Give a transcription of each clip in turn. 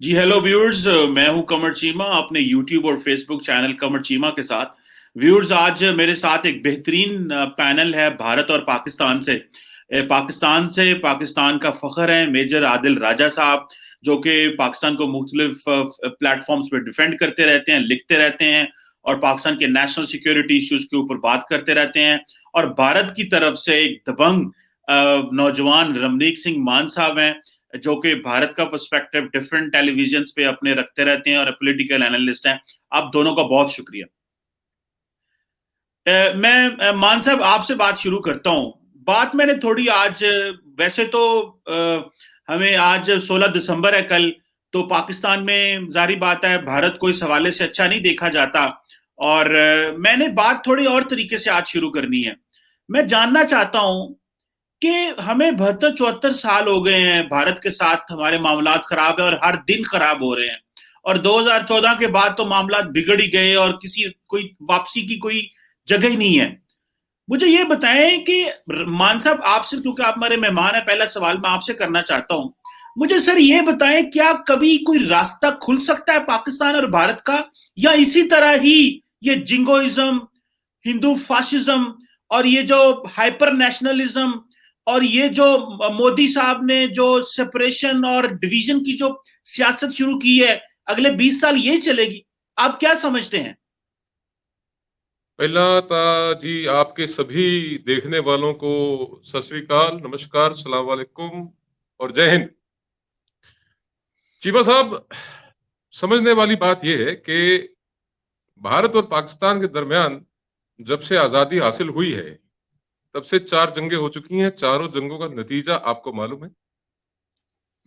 जी hello viewers, मैं हूं कमर चीमा अपने यूट्यूब और फेसबुक चैनल कमर चीमा के साथ। व्यूअर्स, आज मेरे साथ एक बेहतरीन पैनल है भारत और पाकिस्तान से। पाकिस्तान का फख्र है मेजर आदिल राजा साहब, जो कि पाकिस्तान को मुख्तलिफ प्लेटफॉर्म्स पे डिफेंड करते रहते हैं, लिखते रहते हैं और पाकिस्तान के नेशनल सिक्योरिटी इश्यूज के ऊपर बात करते रहते हैं। और भारत की तरफ से एक दबंग नौजवान रमनीक सिंह मान साहब हैं, जो कि भारत का पर्सपेक्टिव डिफरेंट टेलीविजन पे अपने रखते रहते हैं और पॉलिटिकल एनालिस्ट हैं। आप दोनों का बहुत शुक्रिया। मैं मान साहब आपसे बात शुरू करता हूं। बात मैंने थोड़ी आज वैसे तो हमें आज 16 दिसंबर है कल, तो पाकिस्तान में जारी बात है भारत को इस हवाले से अच्छा नहीं देखा जाता। और मैंने बात थोड़ी और तरीके से आज शुरू करनी है। मैं जानना चाहता हूं कि हमें 72-74 साल हो गए हैं भारत के साथ, हमारे मामलात खराब है और हर दिन खराब हो रहे हैं। और 2014 के बाद तो मामलात बिगड़ ही गए और किसी कोई वापसी की कोई जगह ही नहीं है। मुझे ये बताएं कि मान साहब आपसे, क्योंकि आप हमारे मेहमान हैं, पहला सवाल मैं आपसे करना चाहता हूं। मुझे सर ये बताएं, क्या कभी कोई रास्ता खुल सकता है पाकिस्तान और भारत का, या इसी तरह ही ये जिंगोइज्म, हिंदू फाशिज्म और ये जो हाइपर नेशनलिज्म और ये जो मोदी साहब ने जो सेपरेशन और डिवीजन की जो सियासत शुरू की है, अगले 20 साल ये चलेगी? आप क्या समझते हैं? पहला जी आपके सभी देखने वालों को सत श्री अकाल, नमस्कार, सलाम वालेकुम और जय हिंद। चीबा साहब, समझने वाली बात यह है कि भारत और पाकिस्तान के दरमियान जब से आजादी हासिल हुई है तब से 4 जंगें हो चुकी हैं। चारों जंगों का नतीजा आपको मालूम है।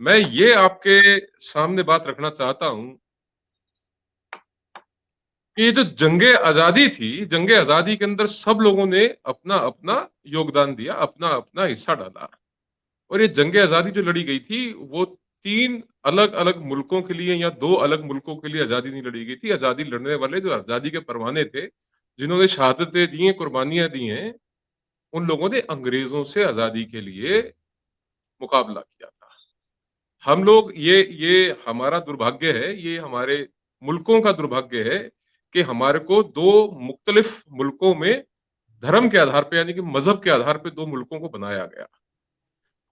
मैं ये आपके सामने बात रखना चाहता हूं कि ये जो जंगे आजादी थी, जंगे आजादी के अंदर सब लोगों ने अपना अपना योगदान दिया, अपना अपना हिस्सा डाला। और ये जंगे आजादी जो लड़ी गई थी वो 3 अलग अलग मुल्कों के लिए या 2 अलग मुल्कों के लिए आजादी नहीं लड़ी गई थी। आजादी लड़ने वाले जो आजादी के परवाने थे, जिन्होंने शहादतें दी हैं, कुर्बानियां दी हैं, उन लोगों ने अंग्रेजों से आजादी के लिए मुकाबला किया था। हम लोग ये हमारा दुर्भाग्य है, ये हमारे मुल्कों का दुर्भाग्य है कि हमारे को 2 मुख्तलिफ मुल्कों में धर्म के आधार पे, यानी कि मजहब के आधार पे 2 मुल्कों को बनाया गया।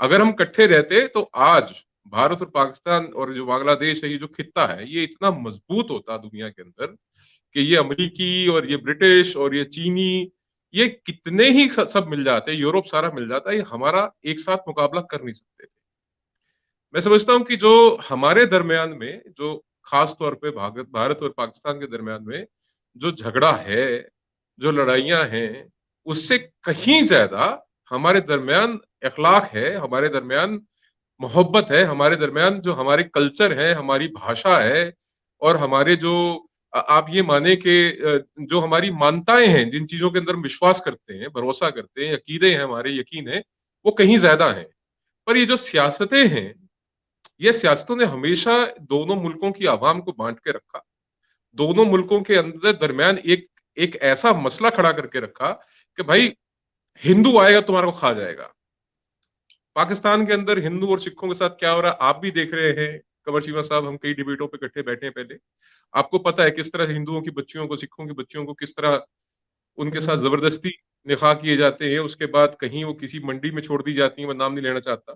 अगर हम इकट्ठे रहते तो आज भारत और पाकिस्तान और जो बांग्लादेश है, ये जो खित्ता है, ये इतना मजबूत होता दुनिया के अंदर कि ये अमेरिकी और ये ब्रिटिश और ये चीनी, ये कितने ही सब मिल जाते, यूरोप सारा मिल जाता, ये हमारा एक साथ मुकाबला कर नहीं सकते थे। मैं समझता हूं कि जो हमारे दरमियान में, जो खास तौर पे भारत और पाकिस्तान के दरमियान में जो झगड़ा है, जो लड़ाइयां हैं, उससे कहीं ज्यादा हमारे दरमियान अखलाक है, हमारे दरमियान मोहब्बत है, हमारे दरमियान जो हमारे कल्चर है, हमारी भाषा है, और हमारे जो आप ये माने कि जो हमारी मान्यताएं हैं, जिन चीजों के अंदर हम विश्वास करते हैं, भरोसा करते हैं, अकीदे हैं, हमारे यकीन है, वो कहीं ज्यादा है। पर ये जो सियासतें हैं, ये सियासतों ने हमेशा दोनों मुल्कों की आवाम को बांट के रखा। दोनों मुल्कों के अंदर दरमियान एक एक ऐसा मसला खड़ा करके रखा कि भाई, हिंदू आएगा तुम्हारा को खा जाएगा। पाकिस्तान के अंदर हिंदू और सिखों के साथ क्या हो रहा है आप भी देख रहे हैं। कंवर चीमा साहब, हम कई डिबेटों पे इकट्ठे बैठे हैं पहले। आपको पता है किस तरह हिंदुओं की बच्चियों को, सिखों की बच्चियों को किस तरह उनके साथ जबरदस्ती निकाह किए जाते हैं, उसके बाद कहीं वो किसी मंडी में छोड़ दी जाती है। मैं नाम नहीं लेना चाहता।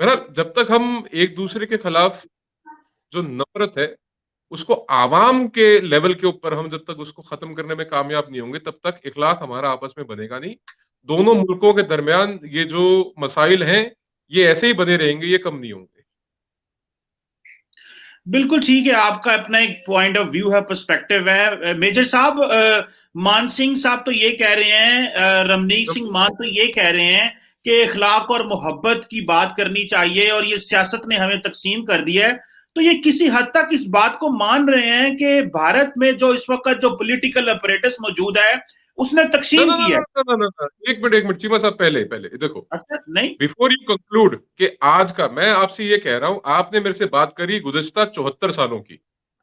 बहरहाल, जब तक हम एक दूसरे के खिलाफ जो नफरत है, उसको आवाम के लेवल के ऊपर हम जब तक उसको खत्म करने में कामयाब नहीं होंगे, तब तक इखलाक हमारा आपस में बनेगा नहीं। दोनों मुल्कों के दरमियान ये जो मसाइल हैं, ये ऐसे ही बने रहेंगे, ये कम नहीं होंगे। बिल्कुल ठीक है, आपका अपना एक पॉइंट ऑफ व्यू है, पर्सपेक्टिव है। मेजर साहब, मान सिंह साहब तो ये कह रहे हैं, रमनीक सिंह मान तो ये कह रहे हैं कि इखलाक और मोहब्बत की बात करनी चाहिए और ये सियासत ने हमें तकसीम कर दिया है। तो ये किसी हद तक इस बात को मान रहे हैं कि भारत में जो इस वक्त जो पॉलिटिकल अपरेटस मौजूद है, उसने ना तकसीम ना ना की है? ना ना ना ना, एक मिनट, एक मिनट चीमा साहब, पहले पहले देखो। अच्छा, नहीं। बिफोर यू कंक्लूड कि आज का, मैं आपसे ये कह रहा हूं, आपने मेरे से बात करी गुज़श्ता 74 सालों की,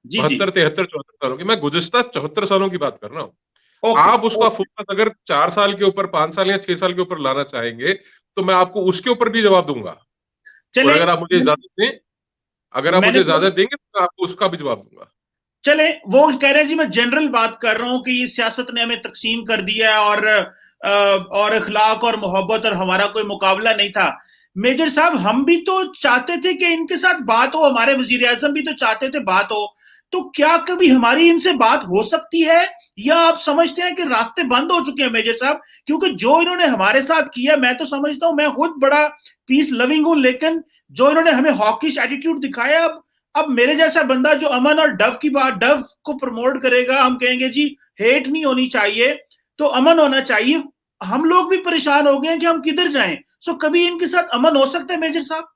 जी जी। 72, 73, 74 सालों की। मैं गुज़श्ता 74 सालों की बात कर रहा हूं। ओके आप उसका ओके। फोकस अगर 4 साल के ऊपर, 5 साल या 6 साल के ऊपर लाना चाहेंगे, तो मैं आपको उसके ऊपर भी जवाब दूंगा। और चले। अगर आप मुझे इजाजत दें, अगर आप मैंने मुझे तो ज्यादा देंगे तो मैं आपको उसका भी जवाब दूंगा। चले, वो कह रहे हैं जी मैं जनरल बात कर रहा हूं कि ये सियासत ने हमें तकसीम कर दिया है, और अखलाक और मोहब्बत और हमारा कोई मुकाबला नहीं था। मेजर साहब, हम भी तो चाहते थे कि इनके साथ बात हो, हमारे वजीर आजम भी तो चाहते थे बात हो। तो क्या कभी हमारी इनसे बात हो सकती है, या आप समझते हैं कि रास्ते बंद हो चुके हैं मेजर साहब? क्योंकि जो इन्होंने हमारे साथ किया, मैं तो समझता हूं, मैं खुद बड़ा पीस लविंग हूं, लेकिन जो इन्होंने हमें हॉकिश एटीट्यूड दिखाया, अब मेरे जैसा बंदा जो अमन और डव की बात, डव को प्रमोट करेगा, हम कहेंगे जी हेट नहीं होनी चाहिए, तो अमन होना चाहिए। हम लोग भी परेशान हो गए हैं कि हम किधर जाएं। सो कभी इनके साथ अमन हो सकता है मेजर साहब?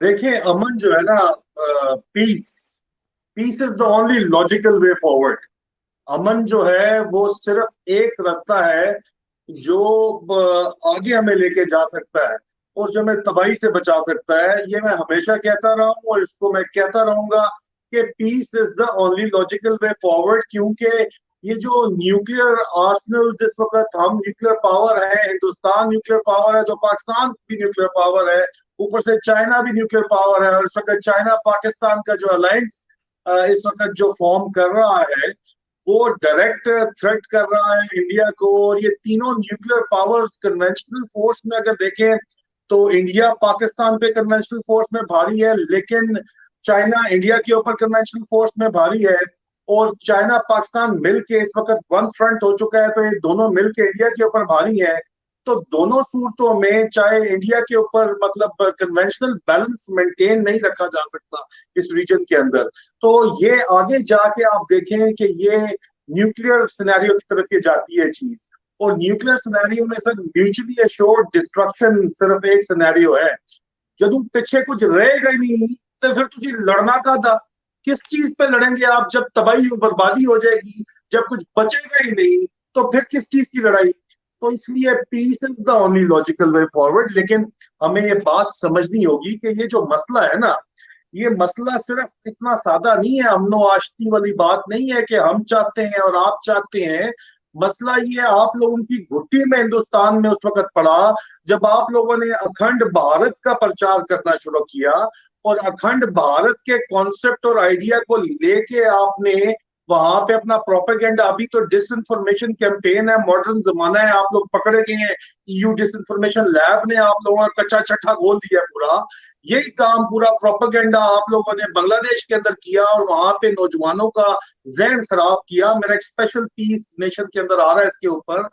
देखिए, अमन जो है ना, peace peace is the only logical way forward. अमन जो है वो सिर्फ एक रास्ता है जो आगे हमें लेके जा सकता है और जो हमें तबाही से बचा सकता है। ये मैं हमेशा कहता रहा हूँ और इसको मैं कहता रहूंगा कि peace is the only logical way forward. क्योंकि ये जो न्यूक्लियर आर्सनल, जिस वक्त हम न्यूक्लियर पावर है, हिंदुस्तान न्यूक्लियर पावर है, तो पाकिस्तान भी न्यूक्लियर पावर है, ऊपर से चाइना भी न्यूक्लियर पावर है, और इस वक्त चाइना पाकिस्तान का जो अलायंस इस वक्त जो फॉर्म कर रहा है, वो डायरेक्ट थ्रेट कर रहा है इंडिया को। और ये तीनों न्यूक्लियर पावर्स कन्वेंशनल फोर्स में अगर देखें तो इंडिया पाकिस्तान पे कन्वेंशनल फोर्स में भारी है, लेकिन चाइना इंडिया के ऊपर कन्वेंशनल फोर्स में भारी है। और चाइना पाकिस्तान मिलके इस वक्त वन फ्रंट हो चुका है, तो ये दोनों मिलके इंडिया के ऊपर भारी है। तो दोनों सूरतों में चाहे इंडिया के ऊपर मतलब कन्वेंशनल बैलेंस मेंटेन नहीं रखा जा सकता इस रीजन के अंदर। तो ये आगे जाके आप देखें कि ये न्यूक्लियर सिनेरियो की तरफ ये जाती है चीज। और न्यूक्लियर सिनेरियो में सर म्यूचुअली एश्योर्ड डिस्ट्रक्शन सिर्फ एक सिनेरियो है। जदों पिछे कुछ रहेगा ही नहीं तो फिर तुझे लड़ना का था, किस चीज पे लड़ेंगे आप जब तबाही बर्बादी हो जाएगी, जब कुछ बचेगा ही नहीं, तो फिर किस चीज की लड़ाई? तो इसलिए peace is the only logical way forward. लेकिन हमें ये बात समझनी होगी कि ये जो मसला है ना, ये मसला सिर्फ इतना सादा नहीं है, अमनो आशती वाली बात नहीं है कि हम चाहते हैं और आप चाहते हैं। मसला ये आप लोगों की घुट्टी में हिंदुस्तान में उस वक्त पड़ा जब आप लोगों ने अखंड भारत का प्रचार करना शुरू किया, और अखंड भारत के कॉन्सेप्ट और आइडिया को लेके आपने वहां पे अपना प्रोपेगेंडा, अभी तो डिसइंफॉर्मेशन कैंपेन है, मॉडर्न जमाना है, आप लोग पकड़े गए हैं। ईयू डिसइंफॉर्मेशन लैब ने आप लोगों का कच्चा छठा खोल दिया पूरा। यही काम पूरा प्रोपेगेंडा आप लोगों ने बांग्लादेश के अंदर किया और वहां पे नौजवानों का जहन खराब किया। मेरा एक स्पेशल पीस नेशन के अंदर आ रहा है इसके ऊपर,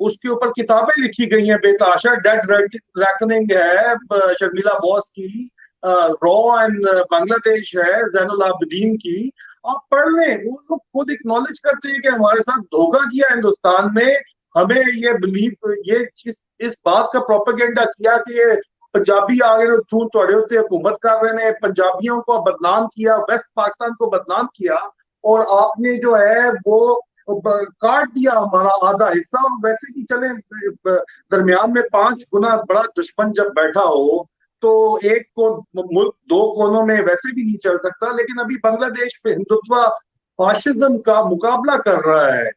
उसके ऊपर किताबें लिखी गई हैं बेताशा। डेड रैकनिंग है शर्मिला बॉस की, रॉ एंड बांग्लादेश है जैनुल आबिदीन की। आप पढ़ लें, वो लोग खुद एक्नॉलेज करते हैं कि हमारे साथ धोखा किया हिंदुस्तान में। हमें ये बिलीव, ये इस बात का प्रोपेगेंडा किया कि ये पंजाबी आ गए थू थोड़े उत्ते हुकूमत कर रहे हैं, पंजाबियों को बदनाम किया, वेस्ट पाकिस्तान को बदनाम किया, और आपने जो है वो काट दिया हमारा आधा हिस्सा। और वैसे भी चले दरमियान में 5 गुना बड़ा दुश्मन जब बैठा हो तो एक को मुल्क दो कोनों में वैसे भी नहीं चल सकता। लेकिन अभी बांग्लादेश पे हिंदुत्व फाशिज्म का मुकाबला कर रहा है।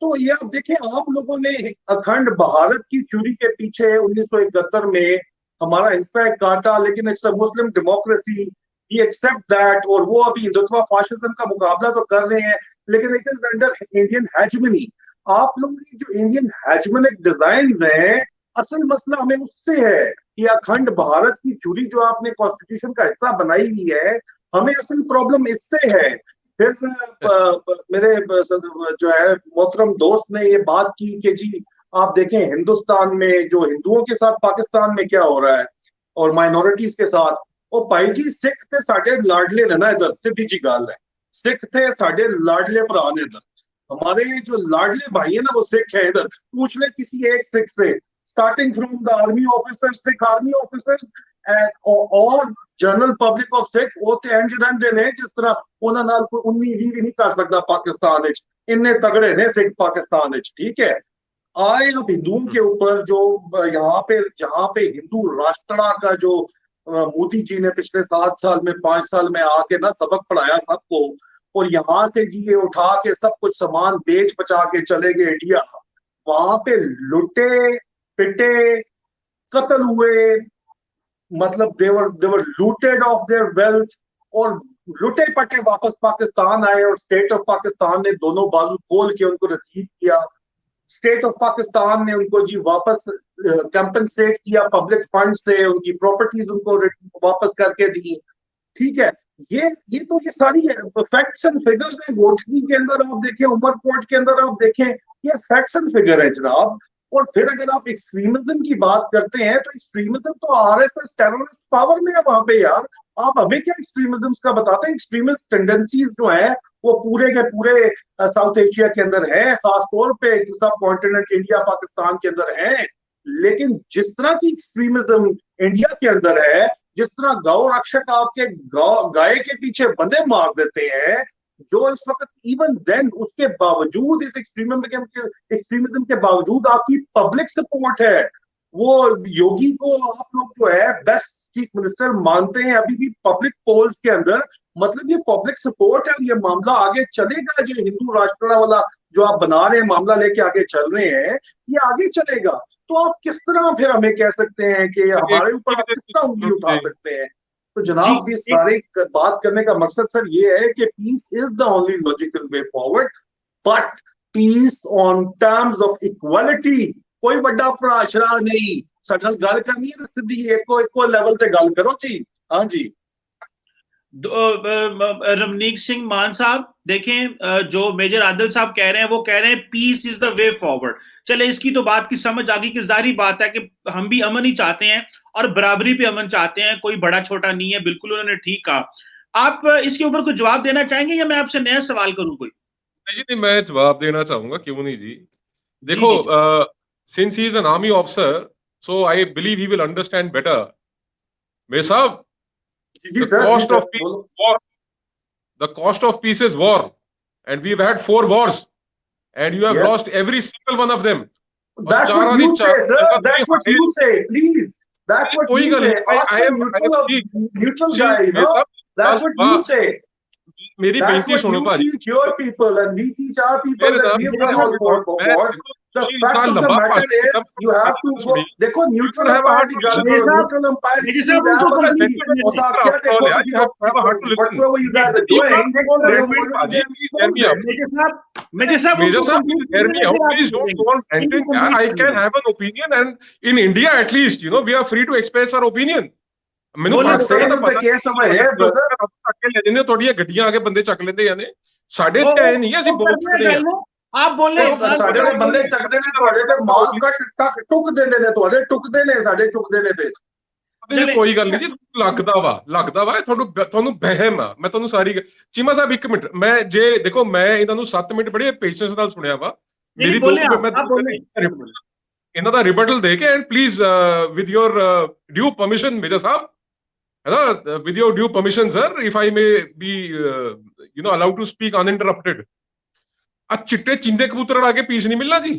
तो ये आप देखें, आप लोगों ने अखंड भारत की चोरी के पीछे 1971 में हमारा हिस्सा है काटा, लेकिन it's a Muslim democracy, we accept that. और वो अभी हिंदुत्व फाशिज्म का मुकाबला तो कर रहे हैं, लेकिन it is under Indian hegemony. आप लोगों की जो इंडियन हेजमनिक डिजाइन है, असल मसला हमें उससे है कि अखंड भारत की चोरी जो आपने कॉन्स्टिट्यूशन का हिस्सा बनाई हुई है, हमें असल प्रॉब्लम इससे है। फिर मेरे जो है मोहतरम दोस्त ने ये बात की कि जी आप देखें हिंदुस्तान में जो हिंदुओं के साथ पाकिस्तान में क्या हो रहा है और माइनॉरिटीज के साथ। ओ भाई जी, सिख थे साडे लाडले ने ना, इधर सीधी जी गल है, सिख थे साडे लाडले भरा ने इधर। हमारे जो लाडले भाई है ना वो सिख है इधर। पूछ ले किसी एक सिख से, starting from the army officer, Sikh army officers और जनरल पब्लिक ऑफ सिख, वो तो इंज रहंदे ने जिस तरह उन्हां नाल कोई 19-20 भी नहीं कर सकता पाकिस्तान विच। इन्ने तगड़े ने सिख पाकिस्तान विच, ठीक है। आए अब हिंदुओं के ऊपर जो जहाँ पे हिंदू राष्ट्र का जो मोदी जी ने पिछले 7 साल में 5 साल में आके ना सबक पढ़ाया सबको, और यहाँ से जी ये उठा के सब कुछ सामान बेच बचा के चले गए इंडिया। वहां पे लुटे पिटे, कत्ल हुए, मतलब they were looted of their wealth, और लुटे पटे वापस पाकिस्तान आए और स्टेट ऑफ पाकिस्तान ने दोनों बाजू खोल के उनको रिसीव किया। स्टेट ऑफ पाकिस्तान ने उनको जी वापस कंपनसेट किया पब्लिक फंड से, उनकी प्रॉपर्टीज उनको वापस करके दी। ठीक है, ये सारी फैक्ट्स एंड फिगर्स हैं। गोठनी के अंदर आप देखें, उमरकोट के अंदर आप देखें, ये फैक्ट्स एंड फिगर है जनाब। और फिर अगर आप एक्सट्रीमिज्म की बात करते हैं तो एक्सट्रीमिज्म तो आरएसएस टेररिस्ट पावर में है वहां पे यार। आप हमें क्या एक्सट्रीमिज्म का बताते हैं? एक्सट्रीमिस्ट टेंडेंसीज जो है वो पूरे के पूरे साउथ एशिया के अंदर है, खासतौर पे सब कॉन्टिनेंट इंडिया पाकिस्तान के अंदर है। लेकिन जिस तरह की एक्सट्रीमिज्म इंडिया के अंदर है, जिस तरह गौ रक्षक आपके गाय के पीछे बंदे मार देते हैं, जो इस वक्त इवन देन उसके बावजूद इस एक्सट्रीमिज्म के बावजूद आपकी पब्लिक सपोर्ट है। वो योगी को आप लोग जो है बेस्ट चीफ मिनिस्टर मानते हैं अभी भी पब्लिक पोल्स के अंदर। मतलब ये पब्लिक सपोर्ट है और ये मामला आगे चलेगा। जो हिंदू राष्ट्र वाला जो आप बना रहे हैं, मामला लेके आगे चल रहे हैं, ये आगे चलेगा। तो आप किस तरह फिर हमें कह सकते हैं कि हमारे ऊपर आप किस तरह उंगली उठा सकते हैं? तो जनाब ये सारे बात करने का मकसद सर ये है कि peace is the only logical way forward, but peace on terms of equality. कोई बड़ा भराशरा नहीं, साडे गल करनी है तो सीधी एको लेवल ते गल करो जी। हाँ जी रमनीक सिंह मान साहब, देखें जो मेजर आदिल साहब कह रहे हैं वो कह रहे हैं peace is the way forward. चले इसकी तो बात की समझ आ गई कि जाहिर बात है कि हम भी अमन ही चाहते हैं और बराबरी पे अमन चाहते हैं, कोई बड़ा छोटा नहीं है। बिल्कुल उन्होंने ठीक कहा। आप इसके ऊपर कुछ जवाब देना चाहेंगे या मैं आपसे नया सवाल करूं कोई? नहीं, मैं जवाब देना चाहूंगा, क्यों नहीं जी। देखो, since he is an army officer, so I believe he will understand better. मेरे साहब, the cost of peace is war. The cost of peace is war, and we've had 4 wars, and you have lost every single one of them. That's what you say, sir. That's what you say. Please, that's what you say. I am neutral guy, you know. That's what you say. मेरी बेनती सुनो भाजी। You teach your people and we teach our people that we have all for war. The fact of the matter is, you have to go. देखो, neutral umpire की बात है, neutral umpire की बात है। Whatever you guys are doing, Major Sahab, hear me out. Please don't go on ranting. I can have an opinion, and in India at least, you know, we are free to express our opinion. ਮੈਨੂੰ ਪਾਕਿਸਤਾਨ ਦਾ ਪਤਾ case ਸਮਝ ਹੈ brother. ਅੱਗੇ ਲੈ ਜਾਂਦੇ ਤੁਹਾਡੀਆਂ ਗੱਡੀਆਂ ਆ ਕੇ ਬੰਦੇ ਚੱਕ ਲੈਂਦੇ ਜਾਂਦੇ। ਸਾਡੇ ਤੇ ਐ ਨਹੀਂ, ਅਸੀਂ ਬੋਲ ਸਕਦੇ ਆ। आप बोल रहे हैं ਸਾਡੇ ਦੇ ਬੰਦੇ ਚੱਕਦੇ ਨੇ, ਤੁਹਾਡੇ ਤੇ ਮਾਲ ਕੱਟ ਟੁੱਕ ਦਿੰਦੇ ਨੇ, ਤੁਹਾਡੇ ਟੁੱਕਦੇ ਨੇ, ਸਾਡੇ ਚੁੱਕਦੇ ਨੇ। ਤੇ ਕੋਈ ਗੱਲ ਨਹੀਂ ਜੀ, ਲੱਗਦਾ ਵਾ ਤੁਹਾਨੂੰ ਵਹਿਮ ਆ। ਮੈਂ ਤੁਹਾਨੂੰ ਸਾਰੀ ਚੀਮਾ ਸਾਹਿਬ 1 ਮਿੰਟ, ਮੈਂ ਜੇ ਦੇਖੋ, ਮੈਂ ਇਹਨਾਂ ਨੂੰ 7 ਮਿੰਟ ਬੜੇ ਪੇਸ਼ੈਂਸ ਨਾਲ ਸੁਣਿਆ ਵਾ। ਮੇਰੀ ਇਹਨਾਂ ਦਾ ਰਿਬਟਲ ਦੇ ਕੇ, and please with your due permission major sahib, है ना, with your due permission sir, if I may be allowed to speak uninterrupted. आ चिट्टे चिंदे कबूतर उड़ा के पीस नहीं मिलना जी।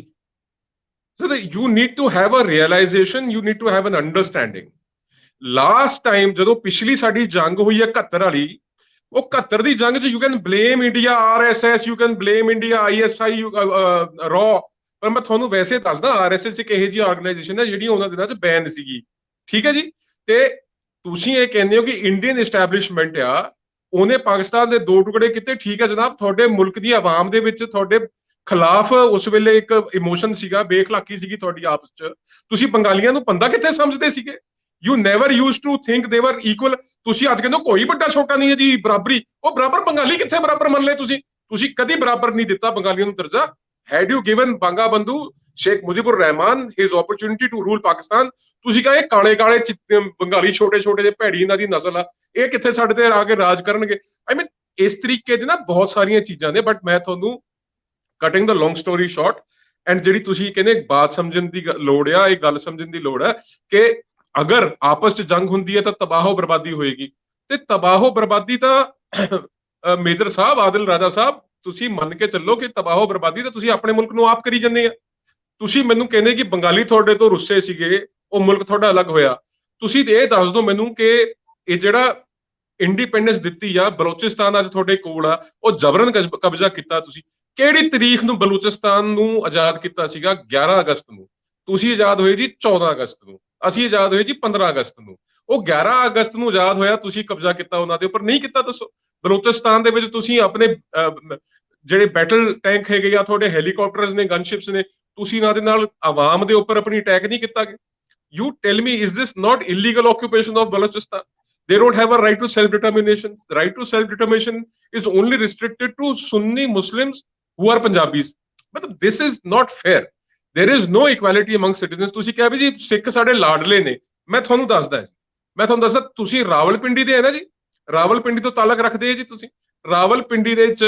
So you need to have a realization, you need to have an understanding. Last time ਜਦੋਂ ਪਿਛਲੀ ਸਾਡੀ ਜੰਗ ਹੋਈ ਹੈ 71 ਵਾਲੀ, ਉਹ 71 ਦੀ ਜੰਗ 'ਚ you can blame India RSS, you can blame India ISI, RAW, ਪਰ ਮੈਂ ਤੁਹਾਨੂੰ ਵੈਸੇ ਦੱਸਦਾ RSS ਇੱਕ ਇਹੋ ਜਿਹੀ ਆਰਗੇਨਾਈਜੇਸ਼ਨ ਹੈ ਜਿਹੜੀ ਉਹਨਾਂ ਦਿਨਾਂ 'ਚ ਬੈਨ ਸੀਗੀ। ਠੀਕ ਹੈ ਜੀ। ਤੇ ਤੁਸੀਂ ਇਹ ਕਹਿੰਦੇ ਹੋ ਕਿ ਇੰਡੀਅਨ ਐਸਟੈਬਲਿਸ਼ਮੈਂਟ ਆ, ਉਹਨੇ ਪਾਕਿਸਤਾਨ ਦੇ 2 ਟੁਕੜੇ ਕੀਤੇ। ਠੀਕ ਹੈ ਜਨਾਬ, ਤੁਹਾਡੇ ਮੁਲਕ ਦੀ ਆਵਾਮ ਦੇ ਵਿੱਚ ਤੁਹਾਡੇ ਖਿਲਾਫ ਉਸ ਵੇਲੇ ਇੱਕ ਇਮੋਸ਼ਨ ਸੀਗਾ, ਬੇਖਲਾਕੀ ਸੀਗੀ ਤੁਹਾਡੀ ਆਪਸ 'ਚ। ਤੁਸੀਂ ਬੰਗਾਲੀਆਂ ਨੂੰ ਬੰਦਾ ਕਿੱਥੇ ਸਮਝਦੇ ਸੀਗੇ? You never use to think they were equal. ਤੁਸੀਂ ਅੱਜ ਕਹਿੰਦੇ ਕੋਈ ਵੱਡਾ ਛੋਟਾ ਨਹੀਂ ਹੈ ਜੀ, ਬਰਾਬਰੀ। ਉਹ ਬਰਾਬਰ ਬੰਗਾਲੀ ਕਿੱਥੇ ਬਰਾਬਰ ਮੰਨ ਲਏ ਤੁਸੀਂ ਕਦੀ ਬਰਾਬਰ ਨਹੀਂ ਦਿੱਤਾ ਬੰਗਾਲੀਆਂ ਨੂੰ ਦਰਜਾ। Had you given Banga Bandhu, Sheikh Mujibur Rahman, his opportunity to rule Pakistan, ਤੁਸੀਂ ਕਹੇ ਕਾਲੇ ਬੰਗਾਲੀ ਛੋਟੇ ਜਿਹੇ ਭੈੜੀ ਇਹਨਾਂ ਦੀ ਨਸਲ ਆ, ਇਹ ਕਿੱਥੇ ਸਾਡੇ ਤੇ ਆ ਕੇ ਰਾਜ ਕਰਨਗੇ? I mean, ਇਸ ਤਰੀਕੇ ਦੇ ਨਾ ਬਹੁਤ ਸਾਰੀਆਂ ਚੀਜ਼ਾਂ ਨੇ। ਬਟ ਮੈਂ ਤੁਹਾਨੂੰ cutting the long story short, and ਜਿਹੜੀ ਤੁਸੀਂ ਕਹਿੰਦੇ ਬਾਤ ਸਮਝਣ ਦੀ ਲੋੜ ਆ, ਇਹ ਗੱਲ ਸਮਝਣ ਦੀ ਲੋੜ ਹੈ ਕਿ ਅਗਰ ਆਪਸ 'ਚ ਜੰਗ ਹੁੰਦੀ ਹੈ ਤਾਂ ਤਬਾਹੋ ਬਰਬਾਦੀ ਹੋਏਗੀ। ਤੇ ਤਬਾਹੋ ਬਰਬਾਦੀ ਤਾਂ ਮੇਜਰ ਸਾਹਿਬ, ਆਦਿਲ ਰਾਜਾ ਸਾਹਿਬ, ਤੁਸੀਂ ਮੰਨ ਕੇ ਚੱਲੋ ਕਿ ਤਬਾਹੋ ਬਰਬਾਦੀ ਤਾਂ ਤੁਸੀਂ ਆਪਣੇ ਮੁਲਕ ਨੂੰ ਆਪ ਕਰੀ ਜਾਂਦੇ ਆ। ਤੁਸੀਂ ਮੈਨੂੰ ਕਹਿੰਦੇ ਕਿ ਬੰਗਾਲੀ ਤੁਹਾਡੇ ਤੋਂ ਰੁੱਸੇ ਸੀਗੇ, ਉਹ ਮੁਲਕ ਤੁਹਾਡਾ ਅਲੱਗ ਹੋਇਆ। ਤੁਸੀਂ ਇਹ ਦੱਸ ਦਿਓ ਮੈਨੂੰ ਕਿ ਇਹ ਜਿਹੜਾ ਇੰਡੀਪੈਂਡੈਂਸ ਦਿੱਤੀ ਆ, ਬਲੋਚਿਸਤਾਨ ਅੱਜ ਤੁਹਾਡੇ ਕੋਲ ਆ, ਉਹ ਜ਼ਬਰਨ ਕਬਜ਼ਾ ਕੀਤਾ ਤੁਸੀਂ। ਕਿਹੜੀ ਤਰੀਕ ਨੂੰ ਬਲੂਚਿਸਤਾਨ ਨੂੰ ਆਜ਼ਾਦ ਕੀਤਾ ਸੀਗਾ? 11 ਅਗਸਤ ਨੂੰ। ਤੁਸੀਂ ਆਜ਼ਾਦ ਹੋਏ ਜੀ 14 ਅਗਸਤ ਨੂੰ, ਅਸੀਂ ਆਜ਼ਾਦ ਹੋਏ ਜੀ 15 ਅਗਸਤ ਨੂੰ। ਉਹ 11 ਅਗਸਤ ਨੂੰ ਆਜ਼ਾਦ ਹੋਇਆ, ਤੁਸੀਂ ਕਬਜ਼ਾ ਕੀਤਾ ਉਹਨਾਂ ਦੇ ਉੱਪਰ, ਨਹੀਂ ਕੀਤਾ? ਦੱਸੋ। ਬਲੋਚਿਸਤਾਨ ਦੇ ਵਿੱਚ ਤੁਸੀਂ ਆਪਣੇ ਜਿਹੜੇ ਬੈਟਲ ਟੈਂਕ ਹੈਗੇ ਜਾਂ ਤੁਹਾਡੇ ਹੈਲੀਕਾਪਟਰਸ ਨੇ, ਗਨਸ਼ਿਪਸ ਨੇ, ਤੁਸੀਂ ਇਹਨਾਂ ਦੇ ਨਾਲ ਆਵਾਮ ਦੇ ਉੱਪਰ ਆਪਣੀ ਅਟੈਕ ਨਹੀਂ ਕੀਤਾ? You tell me, is this not illegal occupation of Balochistan? They don't have a right to self-determination. The right to self-determination is only restricted to Sunni Muslims who are Punjabis. But this is not fair. There is no equality among citizens. ਤੁਸੀਂ ਕਿਹਾ ਵੀ ਜੀ ਸਿੱਖ ਸਾਡੇ ਲਾਡਲੇ ਨੇ, ਮੈਂ ਤੁਹਾਨੂੰ ਦੱਸਦਾ ਤੁਸੀਂ ਰਾਵਲਪਿੰਡੀ ਦੇ ਹੈ ਨਾ ਜੀ, ਰਾਵਲਪਿੰਡੀ ਤੋਂ ਤਾਲਕ ਰੱਖਦੇ ਆ ਜੀ ਤੁਸੀਂ। ਰਾਵਲਪਿੰਡੀ ਦੇ ਚ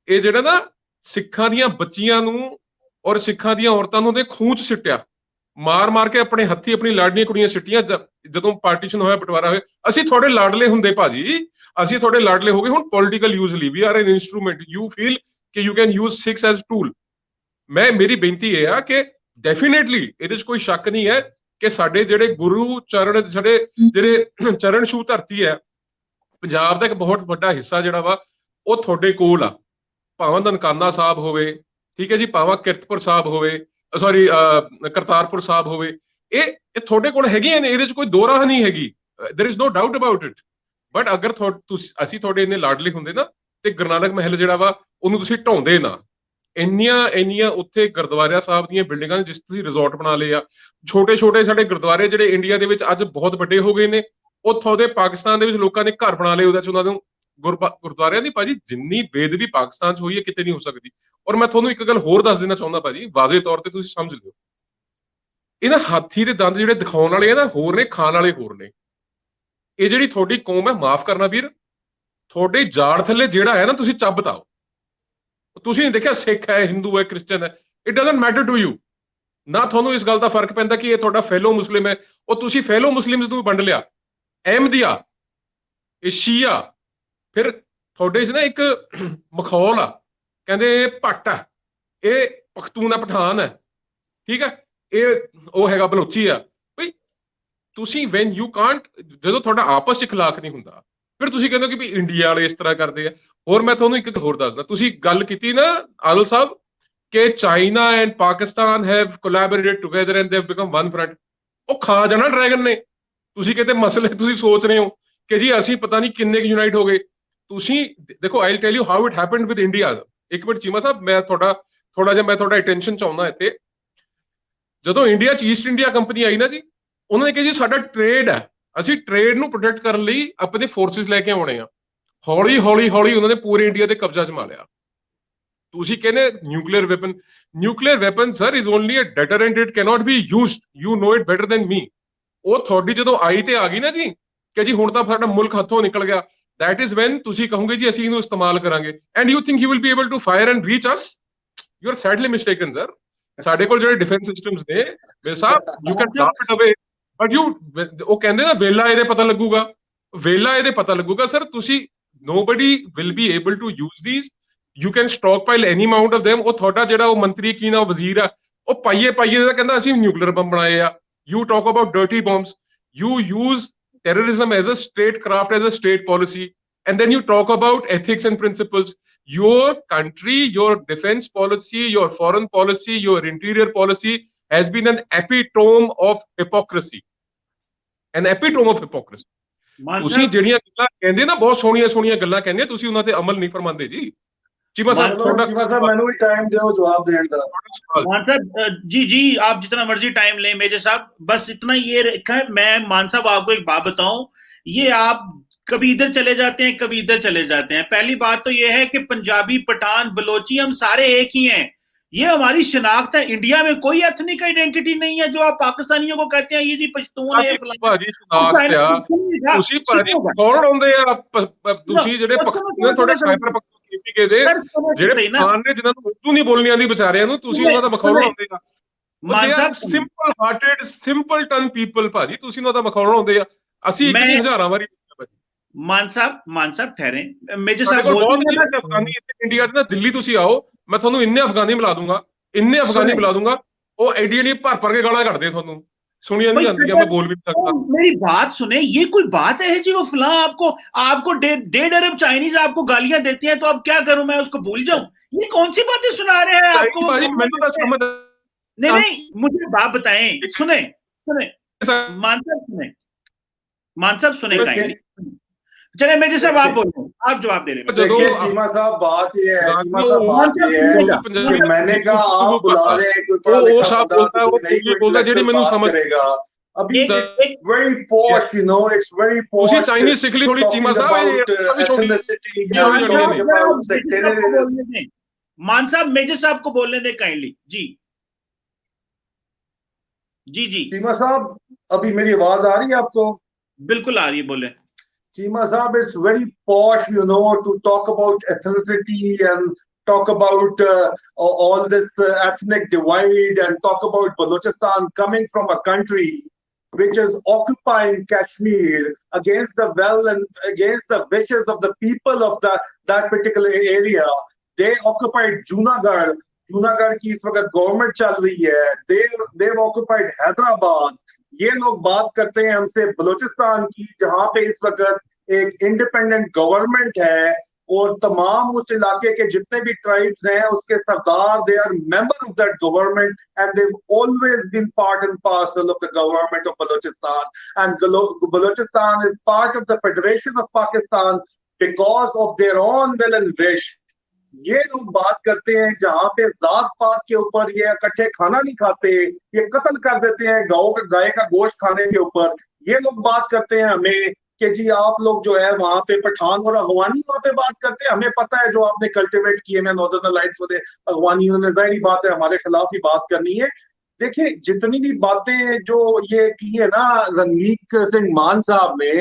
ਇਹ ਜਿਹੜਾ ਨਾ ਸਿੱਖਾਂ ਦੀਆਂ ਬੱਚੀਆਂ ਨੂੰ ਔਰ ਸਿੱਖਾਂ ਦੀਆਂ ਔਰਤਾਂ ਨੂੰ ਦੇ ਖੂਹ ਚ ਸਿੱਟਿਆ, ਮਾਰ ਕੇ ਆਪਣੇ ਹੱਥੀ ਆਪਣੀ ਲਾਡਲੀਆਂ ਕੁੜੀਆਂ ਸਿੱਟੀਆਂ। ਜਦੋਂ ਪਾਰਟੀਸ਼ਨ ਹੋਇਆ, ਬਟਵਾਰਾ ਹੋਇਆ, ਅਸੀਂ ਤੁਹਾਡੇ ਲਾਡਲੇ ਹੁੰਦੇ ਭਾਜੀ, ਅਸੀਂ ਤੁਹਾਡੇ ਲਾਡਲੇ ਹੋ ਗਏ ਹੁਣ ਪੋਲੀਟੀਕਲ ਯੂਜ਼ ਲਈ। We are an instrument, you feel ਕਿ you can use Sikhs as tool. ਮੇਰੀ ਬੇਨਤੀ ਇਹ ਆ ਕਿ ਡੈਫੀਨੇਟਲੀ ਇਹਦੇ 'ਚ ਕੋਈ ਸ਼ੱਕ ਨਹੀਂ ਹੈ ਕਿ ਸਾਡੇ ਜਿਹੜੇ ਗੁਰੂ ਚਰਨ, ਜਿਹੜੇ ਚਰਨ ਛੂਹ ਧਰਤੀ ਹੈ, ਪੰਜਾਬ ਦਾ ਇੱਕ ਬਹੁਤ ਵੱਡਾ ਹਿੱਸਾ ਜਿਹੜਾ ਵਾ ਉਹ ਤੁਹਾਡੇ ਕੋਲ ਆ। ਭਾਵੇਂ ਨਨਕਾਣਾ ਸਾਹਿਬ ਹੋਵੇ, ਠੀਕ ਹੈ ਜੀ, ਭਾਵੇਂ ਕਿਰਤਪੁਰ ਸਾਹਿਬ ਹੋਵੇ, ਸੌਰੀ ਕਰਤਾਰਪੁਰ ਸਾਹਿਬ ਹੋਵੇ, ਇਹ ਤੁਹਾਡੇ ਕੋਲ ਹੈਗੀਆਂ ਨੇ, ਇਹਦੇ 'ਚ ਕੋਈ ਦੋ ਰਾਹ ਨਹੀਂ ਹੈਗੀ। There is no doubt about it. But ਅਗਰ ਅਸੀਂ ਤੁਹਾਡੇ ਇੰਨੇ ਲਾਡਲੇ ਹੁੰਦੇ ਨਾ, ਤੇ ਗੁਰੂ ਨਾਨਕ ਮਹਿਲ ਜਿਹੜਾ ਵਾ ਉਹਨੂੰ ਤੁਸੀਂ ਢਾਉਂਦੇ ਨਾ। ਇੰਨੀਆਂ ਉੱਥੇ ਗੁਰਦੁਆਰਿਆਂ ਸਾਹਿਬ ਦੀਆਂ ਬਿਲਡਿੰਗਾਂ ਜਿਸ ਤੁਸੀਂ ਰਿਜ਼ੋਰਟ ਬਣਾ ਲਏ ਆ, ਛੋਟੇ ਜਿਹੜੇ ਗੁਰਦੁਆਰੇ ਜਿਹੜੇ ਇੰਡੀਆ ਦੇ ਵਿੱਚ ਅੱਜ ਬਹੁਤ ਵੱਡੇ ਹੋ ਗਏ ਨੇ, ਉੱਥੋਂ ਦੇ ਪਾਕਿਸਤਾਨ ਦੇ ਵਿੱਚ ਲੋਕਾਂ ਨੇ ਘਰ ਬਣਾ ਲਏ ਉਹਦੇ 'ਚ ਉਹਨਾਂ ਨੂੰ ਗੁਰਦੁਆਰਿਆਂ ਦੀ। ਭਾਜੀ ਜਿੰਨੀ ਬੇਦਬੀ ਪਾਕਿਸਤਾਨ 'ਚ ਹੋਈ ਹੈ ਕਿਤੇ ਨਹੀਂ ਹੋ ਸਕਦੀ। ਔਰ ਮੈਂ ਤੁਹਾਨੂੰ ਇੱਕ ਗੱਲ ਹੋਰ ਦੱਸ ਦੇਣਾ ਚਾਹੁੰਦਾ ਭਾਜੀ, ਵਾਜ਼ੇ ਤੌਰ ਤੇ ਤੁਸੀਂ ਸਮਝ ਲਿਓ, ਇਹਨਾਂ ਹਾਥੀ ਦੇ ਦੰਦ ਜਿਹੜੇ ਦਿਖਾਉਣ ਵਾਲੇ ਆ ਨਾ ਹੋਰ ਨੇ, ਖਾਣ ਵਾਲੇ ਹੋਰ ਨੇ। ਇਹ ਜਿਹੜੀ ਤੁਹਾਡੀ ਕੌਮ ਹੈ, ਮਾਫ ਕਰਨਾ ਵੀਰ, ਤੁਹਾਡੇ ਜਾੜ ਥੱਲੇ ਜਿਹੜਾ ਹੈ ਨਾ, ਤੁਸੀਂ ਚੱਬ ਤਾਓ। ਤੁਸੀਂ ਨਹੀਂ ਦੇਖਿਆ ਸਿੱਖ ਹੈ, ਹਿੰਦੂ ਹੈ, ਕ੍ਰਿਸਚਨ ਹੈ, it doesn't matter to you. ਨਾ ਤੁਹਾਨੂੰ ਇਸ ਗੱਲ ਦਾ ਫਰਕ ਪੈਂਦਾ ਕਿ ਇਹ ਤੁਹਾਡਾ ਫੈਲੋ ਮੁਸਲਿਮ ਹੈ। ਉਹ ਤੁਸੀਂ ਫੈਲੋ ਮੁਸਲਿਮਸ ਨੂੰ ਵੰਡ ਲਿਆ, ਅਹਿਮਦੀਆ, ਇਹ ਸ਼ੀਆ। ਫਿਰ ਤੁਹਾਡੇ 'ਚ ਨਾ ਇੱਕ ਮਖੌਲ ਆ, ਕਹਿੰਦੇ ਭੱਟ ਆ, ਇਹ ਪਖਤੂਨ ਆ, ਪਠਾਨ ਹੈ, ਠੀਕ ਹੈ, ਇਹ ਉਹ ਹੈਗਾ ਬਲੋਚੀ ਆ। ਬਈ ਤੁਸੀਂ ਵੈਨ ਯੂ ਕਾਂਟ, ਜਦੋਂ ਤੁਹਾਡਾ ਆਪਸ 'ਚ ਇਖਲਾਕ ਨਹੀਂ ਹੁੰਦਾ, ਫਿਰ ਤੁਸੀਂ ਕਹਿੰਦੇ ਹੋ ਕਿ ਵੀ ਇੰਡੀਆ ਵਾਲੇ ਇਸ ਤਰ੍ਹਾਂ ਕਰਦੇ ਆ। ਹੋਰ ਮੈਂ ਤੁਹਾਨੂੰ ਇੱਕ ਹੋਰ ਦੱਸਦਾ, ਤੁਸੀਂ ਗੱਲ ਕੀਤੀ ਨਾ ਆਦਲ ਸਾਹਿਬ ਕਿ China and Pakistan have collaborated together and they have become one front. ਉਹ ਖਾ ਜਾਣਾ ਡਰੈਗਨ ਨੇ। ਤੁਸੀਂ ਕਿਤੇ ਮਸਲੇ ਤੁਸੀਂ ਸੋਚ ਰਹੇ ਹੋ ਕਿ ਜੀ ਅਸੀਂ ਪਤਾ ਨਹੀਂ ਕਿੰਨੇ ਯੂਨਾਈਟ ਹੋ ਗਏ। ਤੁਸੀਂ ਦੇਖੋ, I will tell you how it happened with India. ਇੱਕ ਮਿੰਟ ਚੀਮਾ ਸਾਹਿਬ, ਮੈਂ ਥੋੜਾ ਜਿਹਾ ਤੁਹਾਡਾ ਅਟੈਂਸ਼ਨ ਚਾਹੁੰਦਾ ਇੱਥੇ। ਜਦੋਂ ਇੰਡੀਆ 'ਚ ਈਸਟ ਇੰਡੀਆ ਕੰਪਨੀ ਆਈ ਨਾ ਜੀ, ਉਹਨਾਂ ਨੇ ਕਿਹਾ ਜੀ ਸਾਡਾ ਟ੍ਰੇਡ ਹੈ, ਅਸੀਂ ਟ੍ਰੇਡ ਨੂੰ ਪ੍ਰੋਟੈਕਟ ਕਰਨ ਲਈ ਆਪਣੇ ਫੋਰਸਿਸ ਲੈ ਕੇ ਆਉਣੇ ਆ। ਹੌਲੀ ਉਹਨਾਂ ਨੇ ਪੂਰੇ ਇੰਡੀਆ ਤੇ ਕਬਜ਼ਾ ਜਮਾ ਲਿਆ। ਤੁਸੀਂ ਕਹਿੰਦੇ nuclear weapon sir is only a deterrent, it cannot be used, you know it better than me. ਉਹ ਤੁਹਾਡੀ ਜਦੋਂ ਆਈ ਤੇ ਆ ਗਈ ਨਾ ਜੀ ਕਿ ਜੀ ਹੁਣ ਤਾਂ ਸਾਡਾ ਮੁਲਕ ਹੱਥੋਂ ਨਿਕਲ ਗਿਆ, that is when ਤੁਸੀਂ ਕਹੋਗੇ ਜੀ ਅਸੀਂ ਇਹਨੂੰ ਇਸਤੇਮਾਲ ਕਰਾਂਗੇ, and you think you will be able to fire and reach us? You are sadly mistaken sir. ਸਾਡੇ ਕੋਲ ਜਿਹੜੇ ਡਿਫੈਂਸ ਸਿਸਟਮਸ ਨੇ ਮੇਰੇ ਸਾਹਿਬ, you can drop it away, but ਉਹ ਕਹਿੰਦੇ ਨਾ ਵੇਲਾ ਇਹਦੇ ਪਤਾ ਲੱਗੂਗਾ ਸਰ। ਤੁਸੀਂ nobody will be able to use these. You can stockpile any amount of them. ਉਹ ਤੁਹਾਡਾ ਜਿਹੜਾ ਉਹ ਮੰਤਰੀ ਕੀ ਨਾ ਵਜ਼ੀਰ ਆ, ਉਹ ਪਾਈਏ ਦਾ ਕਹਿੰਦਾ ਅਸੀਂ ਨਿਊਕਲੀਅਰ ਬੰਬ ਬਣਾਏ ਆ। You talk about dirty bombs. You use terrorism as a statecraft, as a state policy, and then you talk about ethics and principles. Your country, your defense policy, your foreign policy, your interior policy has been an epitome of hypocrisy. An epitome of hypocrisy. ਤੁਸੀਂ ਜਿਹੜੀਆਂ ਗੱਲਾਂ ਕਹਿੰਦੇ ਨਾ, ਬਹੁਤ ਸੋਹਣੀਆਂ ਗੱਲਾਂ ਕਹਿੰਦੇ, ਤੁਸੀਂ ਉਹਨਾਂ ਤੇ ਅਮਲ ਨਹੀਂ ਫਰਮਾਉਂਦੇ ਜੀ। चीमा साहब मैंने भी टाइम दो जवाब देने का। मान साहब जी आप जितना मर्जी टाइम लें मेजर साहब, बस इतना ये रखा है। मैं मान साहब आपको एक बात बताऊं, ये आप कभी इधर चले जाते हैं, कभी इधर चले जाते हैं। पहली बात तो ये है कि पंजाबी, पठान, बलोची हम सारे एक ही हैं, ये हमारी शनाख्त है। इंडिया में कोई एथनिक आइडेंटिटी नहीं है जो आप पाकिस्तानियों को कहते हैं ये जी पश्तून है, ਭਾਜੀ ਸ਼ਨਾਖਤ ਆ। ਤੁਸੀਂ ਭਾਜੀ ਕੌਣ ਆਉਂਦੇ ਆ? ਤੁਸੀਂ ਜਿਹੜੇ ਪਖਤੂਨ ਤੁਹਾਡੇ ਸਾਈਬਰ ਪਖਤੂਨ ਦੇ ਜਿਹੜੇ ਪਠਾਨ ਨੇ ਜਿਨ੍ਹਾਂ ਨੂੰ ਉਰਦੂ ਨਹੀਂ ਬੋਲਣੀ ਆਉਂਦੀ ਵਿਚਾਰਿਆਂ ਨੂੰ, ਤੁਸੀਂ ਉਹਨਾਂ ਦਾ ਮਖੌਲ ਆਉਂਦੇ ਆ। ਮਾਨ ਸਾਹਿਬ simple hearted, simple ton people ਭਾਜੀ, ਤੁਸੀਂ ਉਹਨਾਂ ਦਾ ਮਖੌਲ ਆਉਂਦੇ ਆ। ਅਸੀਂ ਇੱਕ ਨਹੀਂ ਹਜ਼ਾਰਾਂ ਵਾਰੀ मान साहब ठहरे, मेजर साहब अफगानी इंडिया च ना, दिल्ली तुसी आओ, मैं थोनू इन्ने अफगानी मिला दूंगा, वो एडी भर के गालां कढदे, थोनू सुनिया नहीं जांदी, मैं बोल भी नहीं सकता। मेरी बात सुने, ये कोई बात है जी वो फलां आपको 1.5 अरब चाइनीज आपको गालियां देती हैं, तो अब क्या करूं मैं, उसको भूल जाऊं? ये कौन सी बातें सुना रहे हैं आपको? नहीं मुझे बात बताएं, सुने मान साहब सुने, मान साहब सुने काइंडली। चले मेजर साहब आप बोलो, आप जवाब दे रहे। देखिए चीमा साहब बात ये है कि मैंने कहा आप बुला रहे हैं कोई पढ़ा लिखा बंदा तो कोई नहीं इंटेलेक्चुअल बात करेगा। अभी very posh, you know, it's very posh. उसी चाइनीज सिख ली थोड़ी चीमा साहब, ethnicity, talking about sectarianism। मान साहब मेजर साहब को बोलने दे काइंडली। जी जी जी चीमा साहब, अभी मेरी आवाज आ रही है आपको? बिल्कुल आ रही है, बोले। Chima Saab, it's very posh, you know, to talk about ethnicity and talk about all this ethnic divide and talk about Balochistan coming from a country which is occupying Kashmir against the will and against the wishes of the people of that particular area. They occupied Junagadh. Junagadh की इस वक्त government चल रही है. They've occupied Hyderabad. ये लोग बात करते हैं हमसे बलूचिस्तान की, जहां पे इस वक्त एक इंडिपेंडेंट गवर्नमेंट है और तमाम उस इलाके के जितने भी ट्राइब्स हैं उसके सरदार, they are member of that government and they always been part and parcel of the government of Balochistan and Balochistan is part of the federation of Pakistan because of their own will and wish. ये लोग बात करते हैं जहां पे जात पात के ऊपर ये इकट्ठे खाना नहीं खाते, ये कत्ल कर देते हैं गाय का गोश्त खाने के ऊपर. ये लोग बात करते हैं हमें कि जी आप लोग जो है वहां पे पठान और अगवानी वहां पे बात करते हैं. हमें पता है जो आपने कल्टिवेट किए में नॉर्दर्न अलायंस वाले अगवानियों ने, जाहिर बात है हमारे खिलाफ ही बात करनी है. देखिए जितनी भी बातें जो ये की है ना रणवीर सिंह मान साहब ने,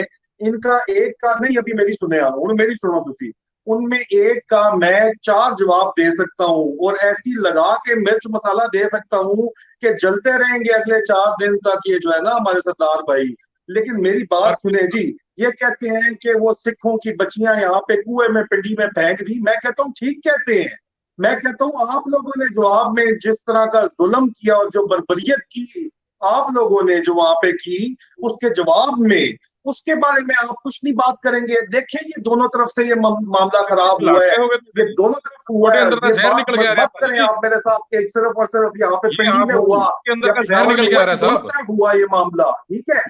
इनका एक का नहीं, अभी मेरी सुने हूं, मेरी सुनो तुसी, उनमें एक का मैं 4 जवाब दे सकता हूं और ऐसी लगा के मिर्च मसाला दे सकता हूं कि जलते रहेंगे अगले 4 दिन तक ये जो है ना हमारे सरदार भाई. लेकिन मेरी बात सुने जी, ये कहते हैं कि वो सिखों की बच्चियां यहाँ पे कुएं में पिंडी में फेंक दी. मैं कहता हूँ ठीक कहते हैं. मैं कहता हूँ आप लोगों ने जवाब में जिस तरह का जुल्म किया और जो बर्बरियत की आप लोगों ने जो वहां पे की, उसके जवाब में उसके बारे में आप कुछ नहीं बात करेंगे. देखें ये दोनों तरफ से ये मामला खराब हुआ है, ये दोनों तरफ हुआ है. ये बात करें आप मेरे साथ एक सिर्फ और सिर्फ यहाँ पे पिंडी में हुआ दोनों तरफ हुआ ये मामला. ठीक है,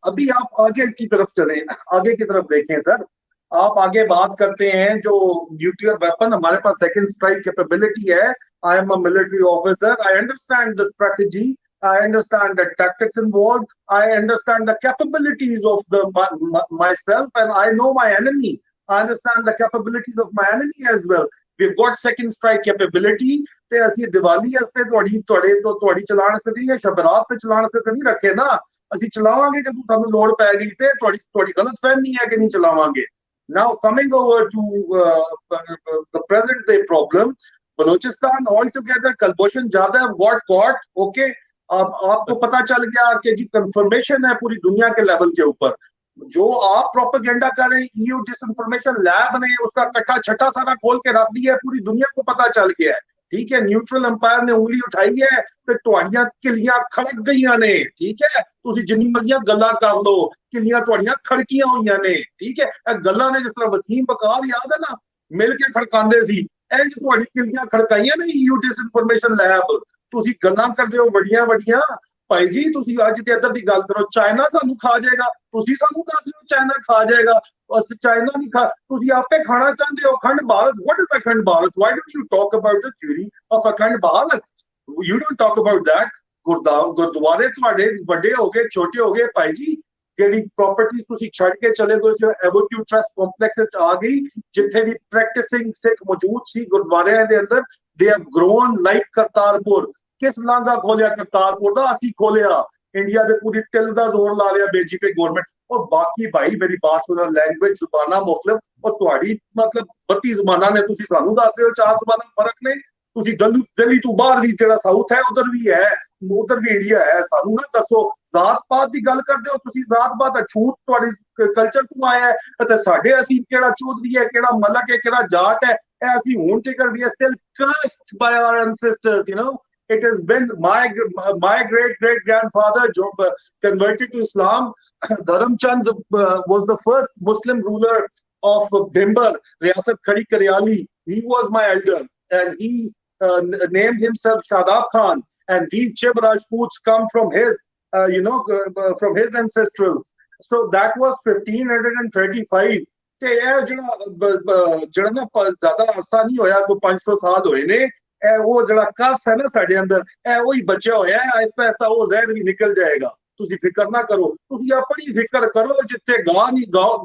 अभी आप आगे की तरफ चलें, आगे की तरफ देखें सर. आप आगे बात करते हैं जो न्यूक्लियर वेपन, हमारे पास सेकंड स्ट्राइक कैपेबिलिटी है. I am a military officer, I understand the strategy, I understand the tactics involved. I understand the capabilities of myself, and I know my enemy. I understand the capabilities of my enemy as well. We've got second strike capability. ते असी दिवाली अस्ते थोड़ी चलाने से नहीं, शबरात पे चलाने से नहीं रखे ना. असी चलावांगे जब सानू लोड़ पै गई ते थोड़ी गलत फहमी है कि नहीं चलावांगे. Now coming over to the present day problem, Balochistan altogether, Kulbhushan Jadhav got caught. Okay. अब आपको पता चल गया कि जी कंफर्मेशन है पूरी दुनिया के लेवल के ऊपर. जो आप प्रोपेगेंडा कर रहे हैं, ईयू डिसइंफॉर्मेशन लैब ने उसका कट्टा छट्टा सारा खोल के रख दिया है, पूरी दुनिया को पता चल गया है. ठीक है, न्यूट्रल अंपायर ने उंगली उठाई है तो तुहाड़ियां किलियां खड़क गईयां ने. ठीक है, तुसी जिन्नी मर्जियां गल्लां कर लो, किलियां तुहाड़ियां खड़कियां होईयां ने. ठीक है, गल्लां ने जिस तरह वसीम बकार याद है ना मिल के खड़कांदे सी, इंज तुहाड़ी किलियां खड़काइयां ने ईयू डिसइंफॉर्मेशन लैब. ਤੁਸੀਂ ਗੱਲਾਂ ਕਰਦੇ ਹੋ ਵੱਡੀਆਂ ਵੱਡੀਆਂ. ਭਾਈ ਜੀ ਤੁਸੀਂ ਅੱਜ ਤੇ ਇੱਧਰ ਦੀ ਗੱਲ ਕਰੋ, ਚਾਈਨਾ ਸਾਨੂੰ ਖਾ ਜਾਏਗਾ. ਤੁਸੀਂ ਸਾਨੂੰ ਦੱਸ ਦਿਓ ਚਾਈਨਾ ਖਾ ਜਾਏਗਾ, ਅਸੀਂ ਚਾਈਨਾ ਨਹੀਂ ਖਾ. ਤੁਸੀਂ ਆਪੇ ਖਾਣਾ ਚਾਹੁੰਦੇ ਹੋ ਅਖੰਡ Bharat. What is Akhand Bharat? Why don't you talk about the theory of Akhand Bharat? You don't talk about that. ਗੁਰਦੁਆਰੇ ਤੁਹਾਡੇ ਵੱਡੇ ਹੋ ਗਏ ਛੋਟੇ ਹੋ ਗਏ ਭਾਈ ਜੀ. ਜਿਹੜੀ ਪ੍ਰੋਪਰਟੀ ਤੁਸੀਂ ਛੱਡ ਕੇ ਚਲੇ ਗਏ ਸੀ ਐਵੋਕਿਊ ਟਰਸਟ ਕੰਪਲੈਕਸ ਵਿੱਚ ਆ ਗਈ, ਜਿੱਥੇ ਵੀ ਪ੍ਰੈਕਟਿਸਿੰਗ ਸਿੱਖ ਮੌਜੂਦ ਸੀ ਗੁਰਦੁਆਰਿਆਂ ਦੇ ਅੰਦਰ. they have grown like Kartarpur. किस लांगा खोलिया करतारपुर दा? असी खोलिया. इंडिया दे पूरी टिल दा जोर ला लिया बीजेपी गवर्नमेंट. और बाकी भाई मेरी बात सुनो, लैंग्वेज जुबाना मुख्तलिफ और तुहाड़ी मतलब 32 जुबाना ने तुसी सानू दस रहे हो 4 जुबाना फर्क ने. तुसी दिल्ली तो बाहर भी जेड़ा साउथ है उधर भी है, उधर भी इंडिया है. सानू ना दसो जात पात की गल करदे हो तुसी. जात पात अछूत तुहाड़ी कल्चर तो आया है ते साडे असी केड़ा चौधरी है, केड़ा मलक है, केड़ा जाट है, ऐसी हुन टिकर we are still cursed by our ancestors. You know, it has been my great grandfather converted to Islam. Dharamchand was the first Muslim ruler of Bhimber, Riyasat Khadi Karyali. He was my elder and he named himself Shadab Khan, and these Chib Rajputs come from his from his ancestral So that was 1535 ਤੇ ਇਹ ਜਿਹੜਾ ਨਾ ਜ਼ਿਆਦਾ ਅਰਸਾ ਨਹੀਂ ਹੋਇਆ, ਕੋਈ 500 ਸਾਲ ਹੋਏ ਨੇ, ਇਹ ਉਹ ਜਿਹੜਾ ਕਸ ਹੈ ਨਾ ਸਾਡੇ ਅੰਦਰ, ਇਹ ਉਹੀ ਬਚਿਆ ਹੋਇਆ ਹੈ। ਆਹਿਸਤਾ ਆਹਿਸਤਾ ਉਹ ਜ਼ਹਿਰ ਵੀ ਨਿਕਲ ਜਾਏਗਾ, ਤੁਸੀਂ ਫਿਕਰ ਨਾ ਕਰੋ, ਤੁਸੀਂ ਆਪਣੀ ਫਿਕਰ ਕਰੋ। ਜਿੱਥੇ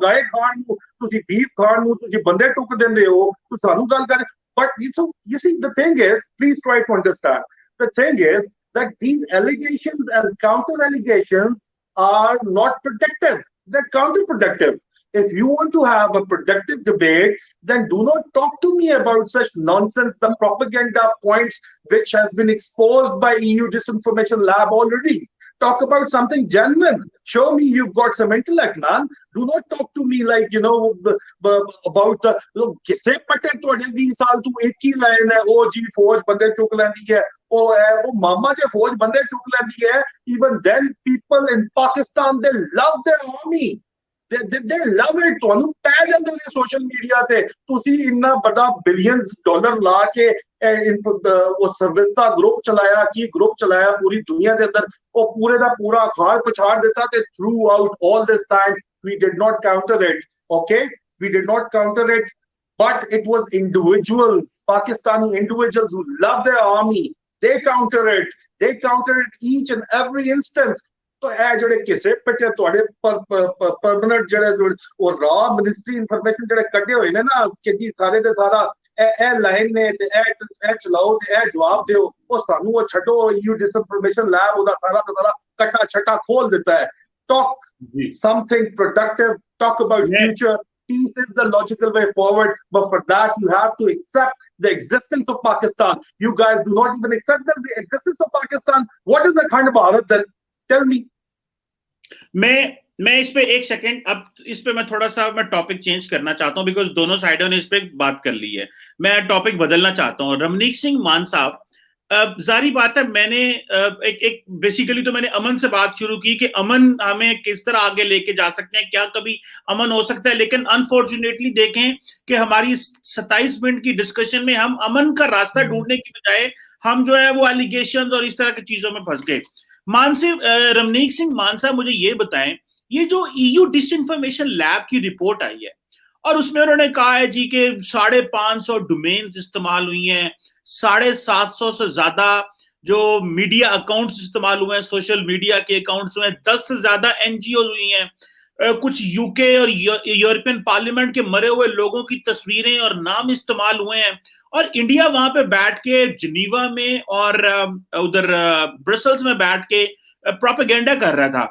ਗਾਏ ਖਾਣ ਨੂੰ, ਤੁਸੀਂ ਬੀਫ ਖਾਣ ਨੂੰ ਤੁਸੀਂ ਬੰਦੇ ਟੁੱਕ ਦਿੰਦੇ ਹੋ, ਤੁਸੀਂ ਸਾਨੂੰ ਗੱਲ ਕਰ। But you see, the thing is, please try to understand, the thing is that these allegations and counter allegations are not productive, they're counterproductive. If you want to have a productive debate, then do not talk to me about such nonsense, the propaganda points which have been exposed by EU disinformation lab already. Talk about something genuine. Show me you've got some intellect, man. Do not talk to me like, about किसे पटे तोड़े 20 साल तू एक ही line है, ओ जी फौज बंदे चुक लेंदी है, ओ मामा जे फौज बंदे चुक लेंदी है। Even then people in Pakistan, they love their army. They love it. ਤੁਹਾਨੂੰ ਪੈ ਜਾਂਦੇ ਨੇ ਸੋਸ਼ਲ ਮੀਡੀਆ ਤੇ, ਤੁਸੀਂ ਇੰਨਾ ਵੱਡਾ $billions ਲਾ ਕੇ ਉਹ ਸਰਵਿਸ ਦਾ ਗਰੁੱਪ ਚਲਾਇਆ, ਕੀ ਗਰੁੱਪ ਚਲਾਇਆ ਪੂਰੀ ਦੁਨੀਆ ਦੇ ਅੰਦਰ, ਉਹ ਪੂਰੇ ਦਾ ਪੂਰਾ ਖਾੜ ਪਛਾੜ ਦਿੱਤਾ। ਤੇ through out all this time we did not counter it. Okay, we did not counter it, but it was individuals, Pakistani individuals who love their army. They counter it each and every instance. तो ਇਹ ਜਿਹੜੇ ਕਿਸੇ ਪਿੱਛੇ ਤੁਹਾਡੇ permanent ਜਿਹੜੇ ਉਹ ਰਾ ministry information ਜਿਹੜੇ ਕੱਢੇ ਹੋਏ ਨੇ ਨਾ, ਕਿ ਜੀ ਸਾਰੇ ਦੇ ਸਾਰਾ ਇਹ ਲਾਈਨ ਨੇ ਤੇ ਇਹ ਚਲਾਓ ਤੇ ਇਹ ਜਵਾਬ ਦਿਓ, ਉਹ ਸਾਨੂੰ ਉਹ ਛੱਡੋ। ਯੂ ਡਿਸਇਨਫੋਰਮੇਸ਼ਨ ਲੈਬ ਉਹਦਾ ਸਾਰਾ ਦਾ ਸਾਰਾ ਕੱਟਾ ਛੱਟਾ ਖੋਲ ਦਿੱਤਾ ਹੈ। Talk something productive, talk about future. Peace is the logical way forward, but for that you have to accept the existence of Pakistan. You guys do not even accept the existence of Pakistan. What is the kind of Bharat that? Tell me. मैं इस पे एक second, अब इस पे मैं थोड़ा सा टॉपिक चेंज करना चाहता हूं, बिकॉज दोनों साइडों ने इस पे बात कर ली है। मैं टॉपिक बदलना चाहता हूं। रमनीक सिंह मान साहब, जारी बात है, मैंने एक बेसिकली तो मैंने अमन से बात शुरू की कि अमन हमें किस तरह आगे लेके जा सकते हैं, क्या कभी अमन हो सकता है। लेकिन अनफॉर्चुनेटली देखें कि हमारी 27 मिनट की डिस्कशन में हम अमन का रास्ता ढूंढने की बजाय हम जो है वो एलिगेशंस और इस तरह की चीजों में फंस गए। रमनीक सिंह मान साहब, मुझे ये बताएं, ये जो EU डिसइंफॉर्मेशन लैब की रिपोर्ट आई है और उसमें उन्होंने कहा है जी कि 550 डोमेन्स इस्तेमाल हुई हैं, 750 से ज्यादा जो मीडिया अकाउंट्स इस्तेमाल हुए हैं, सोशल मीडिया के अकाउंट्स हुए हैं, 10 से ज्यादा NGO हुई हैं, कुछ UK और यूरोपियन पार्लियामेंट के मरे हुए लोगों की तस्वीरें और नाम इस्तेमाल हुए हैं, और इंडिया वहां पे बैठ के जिनीवा में और उधर ब्रसल्स में बैठ के प्रोपेगेंडा कर रहा था।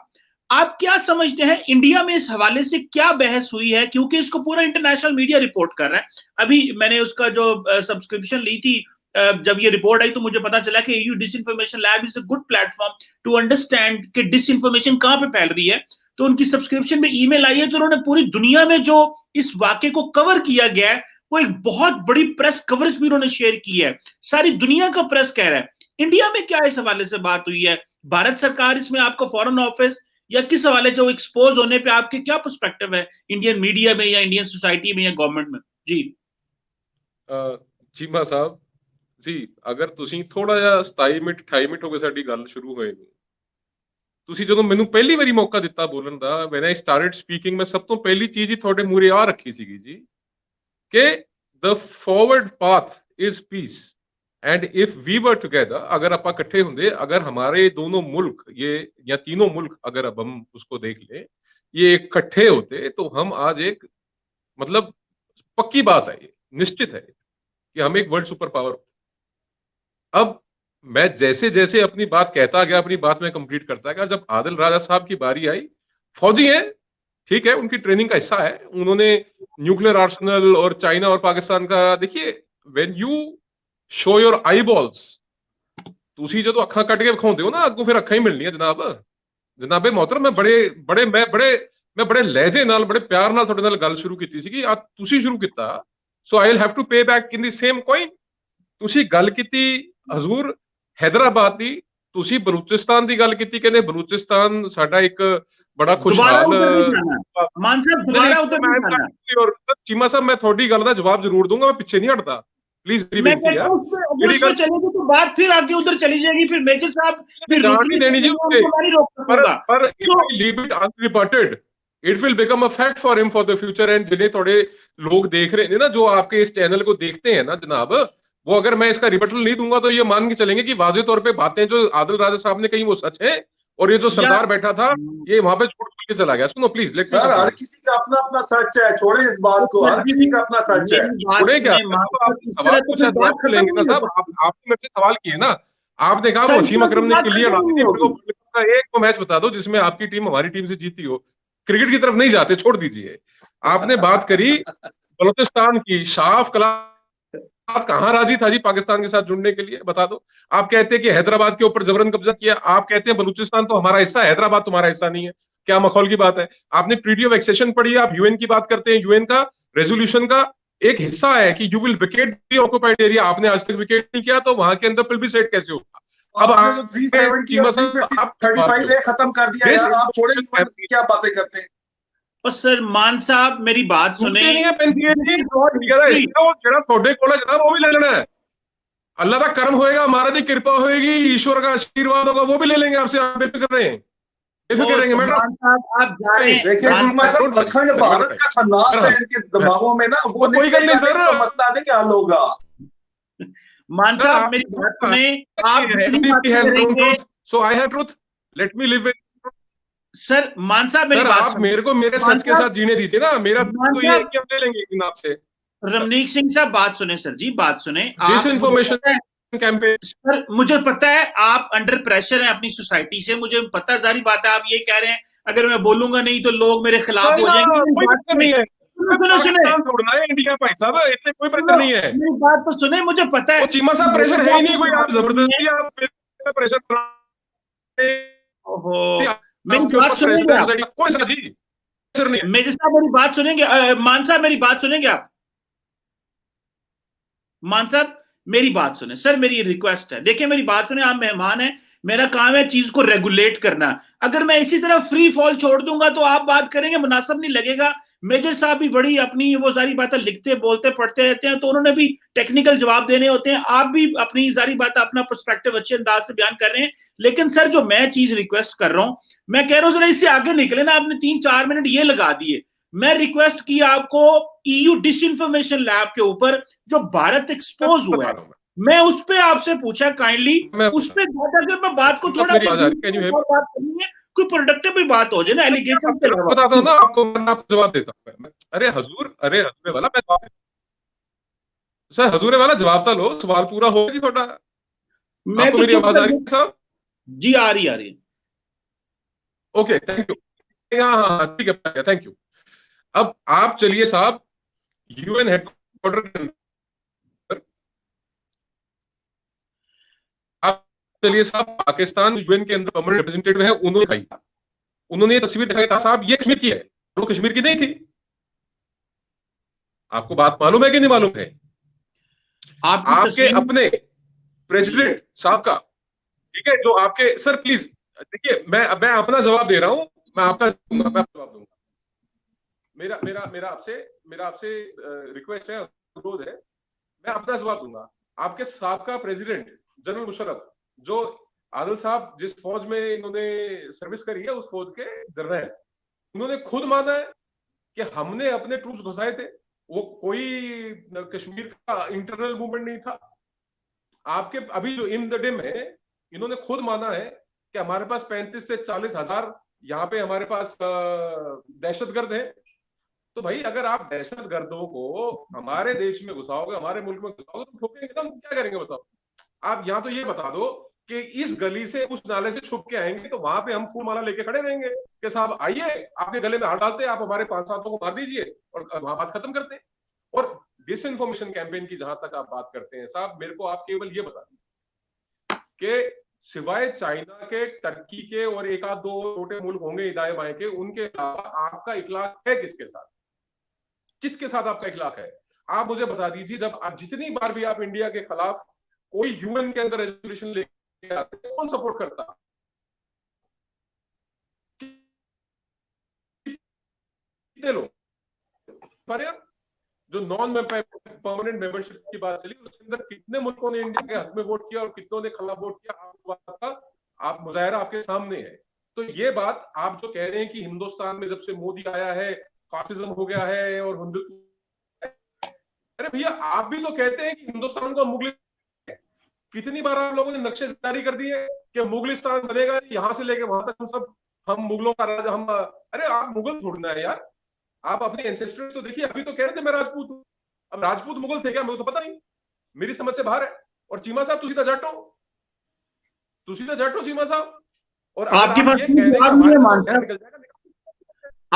आप क्या समझते हैं इंडिया में इस हवाले से क्या बहस हुई है, क्योंकि इसको पूरा इंटरनेशनल मीडिया रिपोर्ट कर रहा है। अभी मैंने उसका जो सब्सक्रिप्शन ली थी, जब ये रिपोर्ट आई तो मुझे पता चला कि EU disinformation lab is a good platform to understand कि डिसइंफॉर्मेशन कहां पे फैल रही है। तो उनकी सब्सक्रिप्शन में ईमेल आई है, तो उन्होंने पूरी दुनिया में जो इस वाक्य को कवर किया गया है, वो एक बहुत बड़ी प्रेस कवरेज भी उन्होंने शेयर की है। सारी दुनिया का प्रेस कह रहा है। इंडिया में क्या इस हवाले से बात हुई है? भारत सरकार इसमें, आपका फॉरेन ऑफिस, या किस हवाले से एक्सपोज होने पे आपके क्या पर्सपेक्टिव है इंडियन मीडिया में या इंडियन सोसाइटी में या गवर्नमेंट में? जी चीमा साहब जी, अगर ਤੁਸੀਂ ਥੋੜਾ ਜਿਹਾ 27 ਮਿੰਟ 28 ਮਿੰਟ ਹੋ ਗਏ ਸਾਡੀ ਗੱਲ ਸ਼ੁਰੂ ਹੋਏ ਨੂੰ, ਤੁਸੀਂ ਜਦੋਂ ਮੈਨੂੰ ਪਹਿਲੀ ਵਾਰੀ ਮੌਕਾ ਦਿੱਤਾ ਬੋਲਣ ਦਾ, when I started speaking, ਮੈਂ ਸਭ ਤੋਂ ਪਹਿਲੀ ਚੀਜ਼ ਹੀ ਤੁਹਾਡੇ ਮੂਹਰੇ ਆ ਰੱਖੀ ਸੀਗੀ ਜੀ कि the forward path is peace, and if we were together, अगर आप इकट्ठे होंगे, अगर हमारे दोनों मुल्क ये या तीनों मुल्क, अगर अब हम उसको देख ले, ये इकट्ठे होते तो हम आज एक, मतलब पक्की बात है, ये निश्चित है कि हम एक वर्ल्ड सुपर पावर होते। अब मैं जैसे जैसे अपनी बात कहता गया, अपनी बात में कंप्लीट करता गया, जब आदिल राजा साहब की बारी आई, फौजी हैं, ठीक है, उनकी ट्रेनिंग का हिस्सा है, उन्होंने न्यूक्लियर आर्सेनल और चाइना और पाकिस्तान का, देखिए when you show your I balls, तुसी जो अखा कट के विखाउंदे हो ना, अगों फिर अखा ही मिलनी है जनाबे मोहतरम। मैं बड़े लहजे नाल, बड़े प्यार नाल तुहाडे नाल गल शुरू कीती सीगी, आज तुसी शुरू कीता, सो आई विल हैव टू पे back in the same coin. तुसी गल कीती हजूर हैदराबाद दी, तुसी बलूचिस्तान की गल की, कहते बलूचिस्तान साडा एक बड़ा खुशहाल। चीमा साहब, मैं थोड़ी गल दा जवाब जरूर दूंगा, मैं पीछे नहीं हटदा, प्लीज मेरी बेनती है। चलेगी तो बात फिर आगे उधर चली जाएगी, फिर मेजर साहब फिर नहीं देनी जी, पर leave it unreported, it will become a fact for him for the future. And जिन्हें थोड़े लोग देख रहे हैं ना, जो आपके इस चैनल को देखते हैं ना जनाब, वो अगर मैं इसका रिबटल नहीं दूंगा तो ये मान के चलेंगे कि वाजे तौर पे बातें जो आदिल राजा साहब ने कही वो सच है, और ये जो सरदार बैठा था ये वहां पे झूठ बोल के चला गया। सुनो प्लीज, लेट मी सर, हर किसी का अपना अपना सच है, छोड़े इस बात को, हर किसी का अपना सच है। छोड़े क्या सवाल को शायद जवाब कर लेंगे ना साहब। आपने मेरे से सवाल किए ना, आपने कहा वो वसीम अकरम ने क्लियर डाली थी, मेरे को एक तो मैच बता दो जिसमें आपकी टीम हमारी टीम से जीती हो। क्रिकेट की तरफ नहीं जाते, छोड़ दीजिए। आपने बात करी बलूचिस्तान की, शाफ कला कहां राजी था जी पाकिस्तान के साथ जुड़ने के लिए, बता दो। आप कहते हैं कि हैदराबाद के ऊपर जबरन कब्जा किया, आप कहते हैं बलूचिस्तान तो हमारा हिस्सा है, हैदराबाद तुम्हारा हिस्सा नहीं है। क्या मखौल की बात है। आपने ट्रीटी ऑफ एक्सेशन पढ़ी, आप यूएन की बात करते हैं, यूएन का रेजोल्यूशन का एक हिस्सा है कि you will wicket the occupied area. आपने आज तक विकेट नहीं किया, तो वहां के अंदर प्लेबिसाइट कैसे होगा? अब आपने तो 370 और 335 खत्म कर दिया यार, आप छोड़े क्या बातें करते हैं। और सर मान साहब मेरी बात सुने, वो भी ले लेना है। अल्लाह का कर्म होएगा, हमारा भी कृपा होएगी, ईश्वर का आशीर्वाद होगा, वो भी ले लेंगे आपसे। आप बेफिक्र रहे हैं, बेफिक्र रहेंगे मैडम। देखिए अखंड भारत का खन्नास है इनके दिमागों में ना, वो कोई गल नहीं सर, मसला नहीं हल होगा। मान साहब मेरी बात सुने, आप so I have truth, let me live with. Sir Mann sahib मेरी सर बात आप मेरे को मेरे सच के साथ जीने दीजिए ना, मेरा तो ये है कि हम ले लेंगे आपसे। रमनीक सिंह साहब बात सुने, सर जी बात सुने। डिस इन्फॉर्मेशन कैंपेन, सर मुझे पता है आप अंडर प्रेशर हैं अपनी सोसाइटी से, मुझे पता है, जारी बात है। आप ये कह रहे हैं अगर मैं बोलूंगा नहीं तो लोग मेरे खिलाफ हो जाएंगे। इंडिया भाई साहब, इतने कोई प्रेशर नहीं है। मेरी बात तो सुने, मुझे पता है चीमा साहब प्रेशर है ही नहीं कोई, आप जबरदस्ती आप प्रेशर। मेरी बात सुनेंगे, कोई प्रेशर नहीं। मेजर साहब मेरी बात सुनेंगे, मान साहब मेरी बात सुनेंगे आप? मान साहब मेरी बात सुने, सर मेरी रिक्वेस्ट है, देखिए मेरी बात सुने, आप मेहमान हैं, मेरा काम है चीज को रेगुलेट करना। अगर मैं इसी तरह फ्री फॉल छोड़ दूंगा तो आप बात करेंगे, मुनासिब नहीं लगेगा। मेजर साहब भी बड़ी अपनी वो सारी बातें लिखते बोलते पढ़ते रहते हैं, तो उन्होंने भी टेक्निकल जवाब देने होते हैं। आप भी अपनी सारी बात अपना पर्सपेक्टिव अच्छे अंदाज से बयान कर रहे हैं। लेकिन सर जो मैं चीज रिक्वेस्ट कर रहा हूं, मैं कह रहा हूं जरा इससे आगे निकले ना, आपने 3-4 मिनट ये लगा दिए। मैं रिक्वेस्ट की आपको ईयू डिसइंफॉर्मेशन लैब के ऊपर जो भारत एक्सपोज हुआ है, मैं उस पे आपसे पूछा काइंडली, उस पे मैं बात को थोड़ा बात करनी है, कोई प्रोडक्टिव भी बात हो जाए ना, एलिगेशन पे बताता हूं ना आपको, मैं आपको जवाब देता हूं। अरे हजूर वाला, मैं सर हजूर वाला जवाब तो लो, सवाल पूरा हो जी थोड़ा। आपको मेरी आवाज आ रही है साहब? जी आ रही है। Okay thank you. हाँ ठीक है, थैंक यू। अब आप चलिए साहब यूएन हेडक्वार्टर, आप चलिए साहब पाकिस्तान यूएन के अंदर परमानेंट रिप्रेजेंटेटिव है, उन्होंने ये तस्वीर दिखाई, कहा साहब ये कश्मीर की है, वो कश्मीर की नहीं थी। आपको बात मालूम है कि नहीं मालूम है? आपके अपने प्रेसिडेंट साहब का, ठीक है, जो आपके सर प्लीज देखिए, मैं अपना जवाब दे रहा हूं, मैं आपका जवाब दूंगा। मेरा आपसे रिक्वेस्ट है, अनुरोध है, मैं अपना जवाब दूंगा। आपके साबका प्रेसिडेंट जनरल मुशर्रफ, जो आदिल साहब जिस फौज में इन्होंने सर्विस करी है उस फौज के जनरल, उन्होंने खुद माना है कि हमने अपने ट्रूप्स घुसाए थे, वो कोई कश्मीर का इंटरनल मूवमेंट नहीं था। आपके अभी जो इन द डे में इन्होंने खुद माना है कि हमारे पास 35 से 40 हजार यहाँ पे हमारे पास दहशतगर्द हैं। तो भाई अगर आप दहशतगर्दों को हमारे देश में घुसाओगे, हमारे मुल्क में घुसाओगे, तो ठोकेंगे ना, हम क्या करेंगे बताओ? आप यहाँ तो ये बता दो कि इस गली से उस नाले से छुप के आएंगे तो वहां पे हम फूल माला लेके खड़े रहेंगे कि साहब आइए, आपके गले में हाथ डालते हैं, आप हमारे 5-7 को मार दीजिए और वहां बात खत्म करते हैं। और डिस इन्फॉर्मेशन कैंपेन की जहां तक आप बात करते हैं साहब, मेरे को आप केवल ये बता दीजिए कि सिवाय चाइना के, टर्की के और एक आध दो छोटे मुल्क होंगे दाएं बाएं के, उनके अलावा आपका इखलाक है किसके साथ? किसके साथ आपका इखलाक है? आप मुझे बता दीजिए। जब आप जितनी बार भी आप इंडिया के खिलाफ कोई यूएन के अंदर रेजोल्यूशन लेके आते हैं, कौन सपोर्ट करता? कितने लोग? जो नॉन परमानेंट मेंबरशिप की बात चली, उसके अंदर कितने मुल्कों ने इंडिया के हक में वोट किया और कितनों ने खिलाफ वोट किया? आप मुजाहिरा आपके सामने है। तो ये बात आप जो कह रहे हैं कि हिंदुस्तान में जब से मोदी आया है फासिज्म हो गया है और हिंदुत्व, अरे भैया आप भी तो कहते हैं कि हिंदुस्तान को मुगल, कितनी बार आप लोगों ने नक्शे जारी कर दिए कि मुगलिस्तान बनेगा, यहां से लेके वहां तक हम मुगलों का राजा, हम, अरे आप मुगल छोड़ना है यार, आप अपने एंसेस्टर्स तो देखिए। अभी तो कह रहे थे मैं राजपूत हूं, अब राजपूत मुगल थे क्या, मुझे तो पता नहीं, मेरी समझ से बाहर है। और चीमा साहब तुसी तो जट हो चीमा साहब, और आपके अगर पास आप ये कोई कह रहे हैं कि जवाब नहीं हमारे है पास मान वक्त साहब, निकल जाएगा,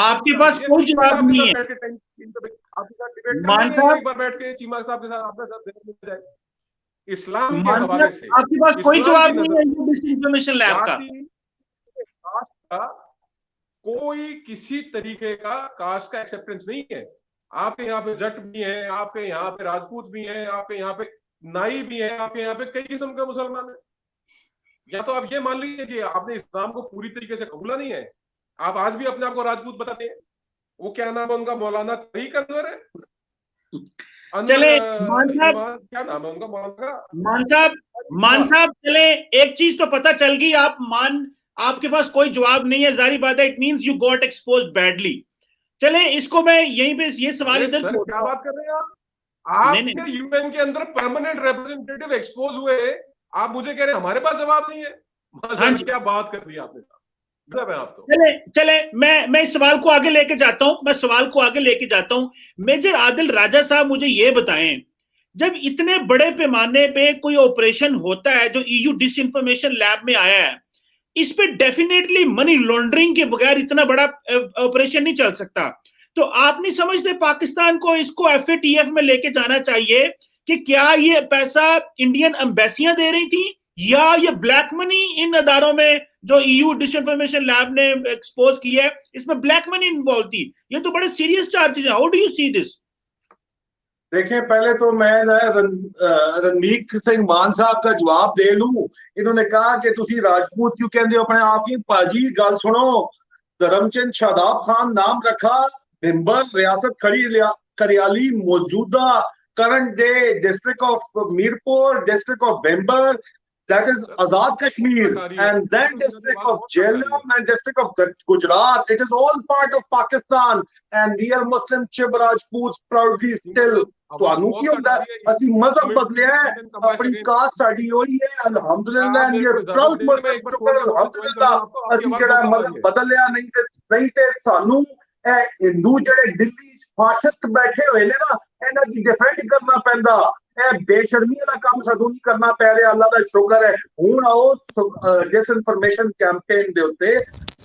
आपके पास कोई जवाब नहीं है आपके साथ डिबेट कर मान लेंगे साहब। एक बार बैठ के चीमा साहब के साथ, आपके साथ जाए इस्लाम के मान हवाले साहब से, आपके पास कोई इस्लाम की जवाब नहीं नजर है डिस इंफॉर्मेशन लैब का। जाति से कास्ट का कोई किसी तरीके का कास्ट का एक्सेप्टेंस नहीं है। आपके यहाँ पे जट भी हैं, आपके यहाँ पे राजपूत भी हैं, आपके यहाँ पे नाई भी हैं, आपके यहाँ पे कई किस्म के मुसलमान हैं। या तो आप ये मान लीजिए कि आपने इस्लाम को पूरी तरीके से कबूला नहीं है, आप आज भी अपने आप को राजपूत बताते हैं। वो क्या नाम है उनका, मौलाना तरीक अनवर है, चले मान साहब, ईमान, क्या नाम है उनका मौलाना, मान साहब चले, एक चीज तो पता चल गई, आपके पास कोई जवाब नहीं है, जारी बात है, it means you got exposed badly. चले इसको मैं यहीं पे ये सवाल इधर सर क्या बात कर रहे हैं आप? नहीं आपके यूएन के अंदर परमानेंट रिप्रेजेंटेटिव एक्सपोज हुए, आप मुझे कह रहे हैं हमारे पास जवाब नहीं है। हाँ जी, क्या बात कर दी आपने, आप तो चले मैं इस सवाल को आगे लेके जाता हूं। मेजर आदिल राजा साहब मुझे ये बताएं, जब इतने बड़े पैमाने पे कोई ऑपरेशन होता है जो ईयू डिसइंफॉर्मेशन लैब में आया है, इस पे डेफिनेटली मनी लॉन्ड्रिंग के बगैर इतना बड़ा ऑपरेशन नहीं चल सकता। तो आप नहीं समझते पाकिस्तान को इसको एफएटीएफ में लेके जाना चाहिए कि क्या ये पैसा इंडियन एम्बेसियां दे रही थी या ये ब्लैक मनी इन अदारों में जो ईयू डिसइंफॉर्मेशन लैब ने एक्सपोज किया है, इसमें ब्लैक मनी इन्वॉल्व थी? ये तो बड़े सीरियस चार्जेस हैं। How do you see this? देखिए, पहले तो मैं रणवीर सिंह मान साहब का जवाब दे लूं। इन्होंने कहा कि तुसी राजपूत क्यों कहते हो अपने आप की। पाजी गल सुनो, धर्मचंद शादाब खान नाम रखा, भिंबर रियासत खड़ी करियाली, मौजूदा current day district of Mirpur, district of Bhimber, that is Azad Kashmir, and that district of Jhelum and district of Gujarat, it is all part of Pakistan, and we are Muslim Chib Rajputs proudly still. ਤੁਹਾਨੂੰ ਕੀ ਹੁੰਦਾ, ਅਸੀਂ ਮਜ਼ਹਬ ਬਦਲਿਆ ਹੈ, ਆਪਣੀ caste ਸਾਡੀ ਉਹੀ ਹੈ, ਅਲਹਮਦੁਲਿਲਾ, and we R proud ਮੁਸਲਿਮ, ਸ਼ੁਕਰ ਅਲਹਮਦੁਲਿਲਾ, ਅਸੀਂ ਜਿਹੜਾ ਮਜ਼ਹਬ ਬਦਲ ਲਿਆ। ਨਹੀਂ ਤੇ ਸਾਨੂੰ ਇਹ ਹਿੰਦੂ ਜਿਹੜੇ ਦਿੱਲੀ ਫਾਸ਼ਿਸਟ ਬੈਠੇ ਹੋਏ ਨੇ ਨਾ, ਇਹਨਾਂ ਦੀ ਡਿਫੈਂਡ ਕਰਨਾ ਪੈਂਦਾ। ਇਹ ਬੇਸ਼ਰਮੀ ਵਾਲਾ ਕੰਮ ਸਾਨੂੰ ਨਹੀਂ ਕਰਨਾ ਪੈ ਰਿਹਾ, ਅੱਲਾ ਦਾ शुक्र है। ਹੁਣ आओ डिस इन्फॉर्मेशन कैंपेन ਦੇ ਉੱਤੇ,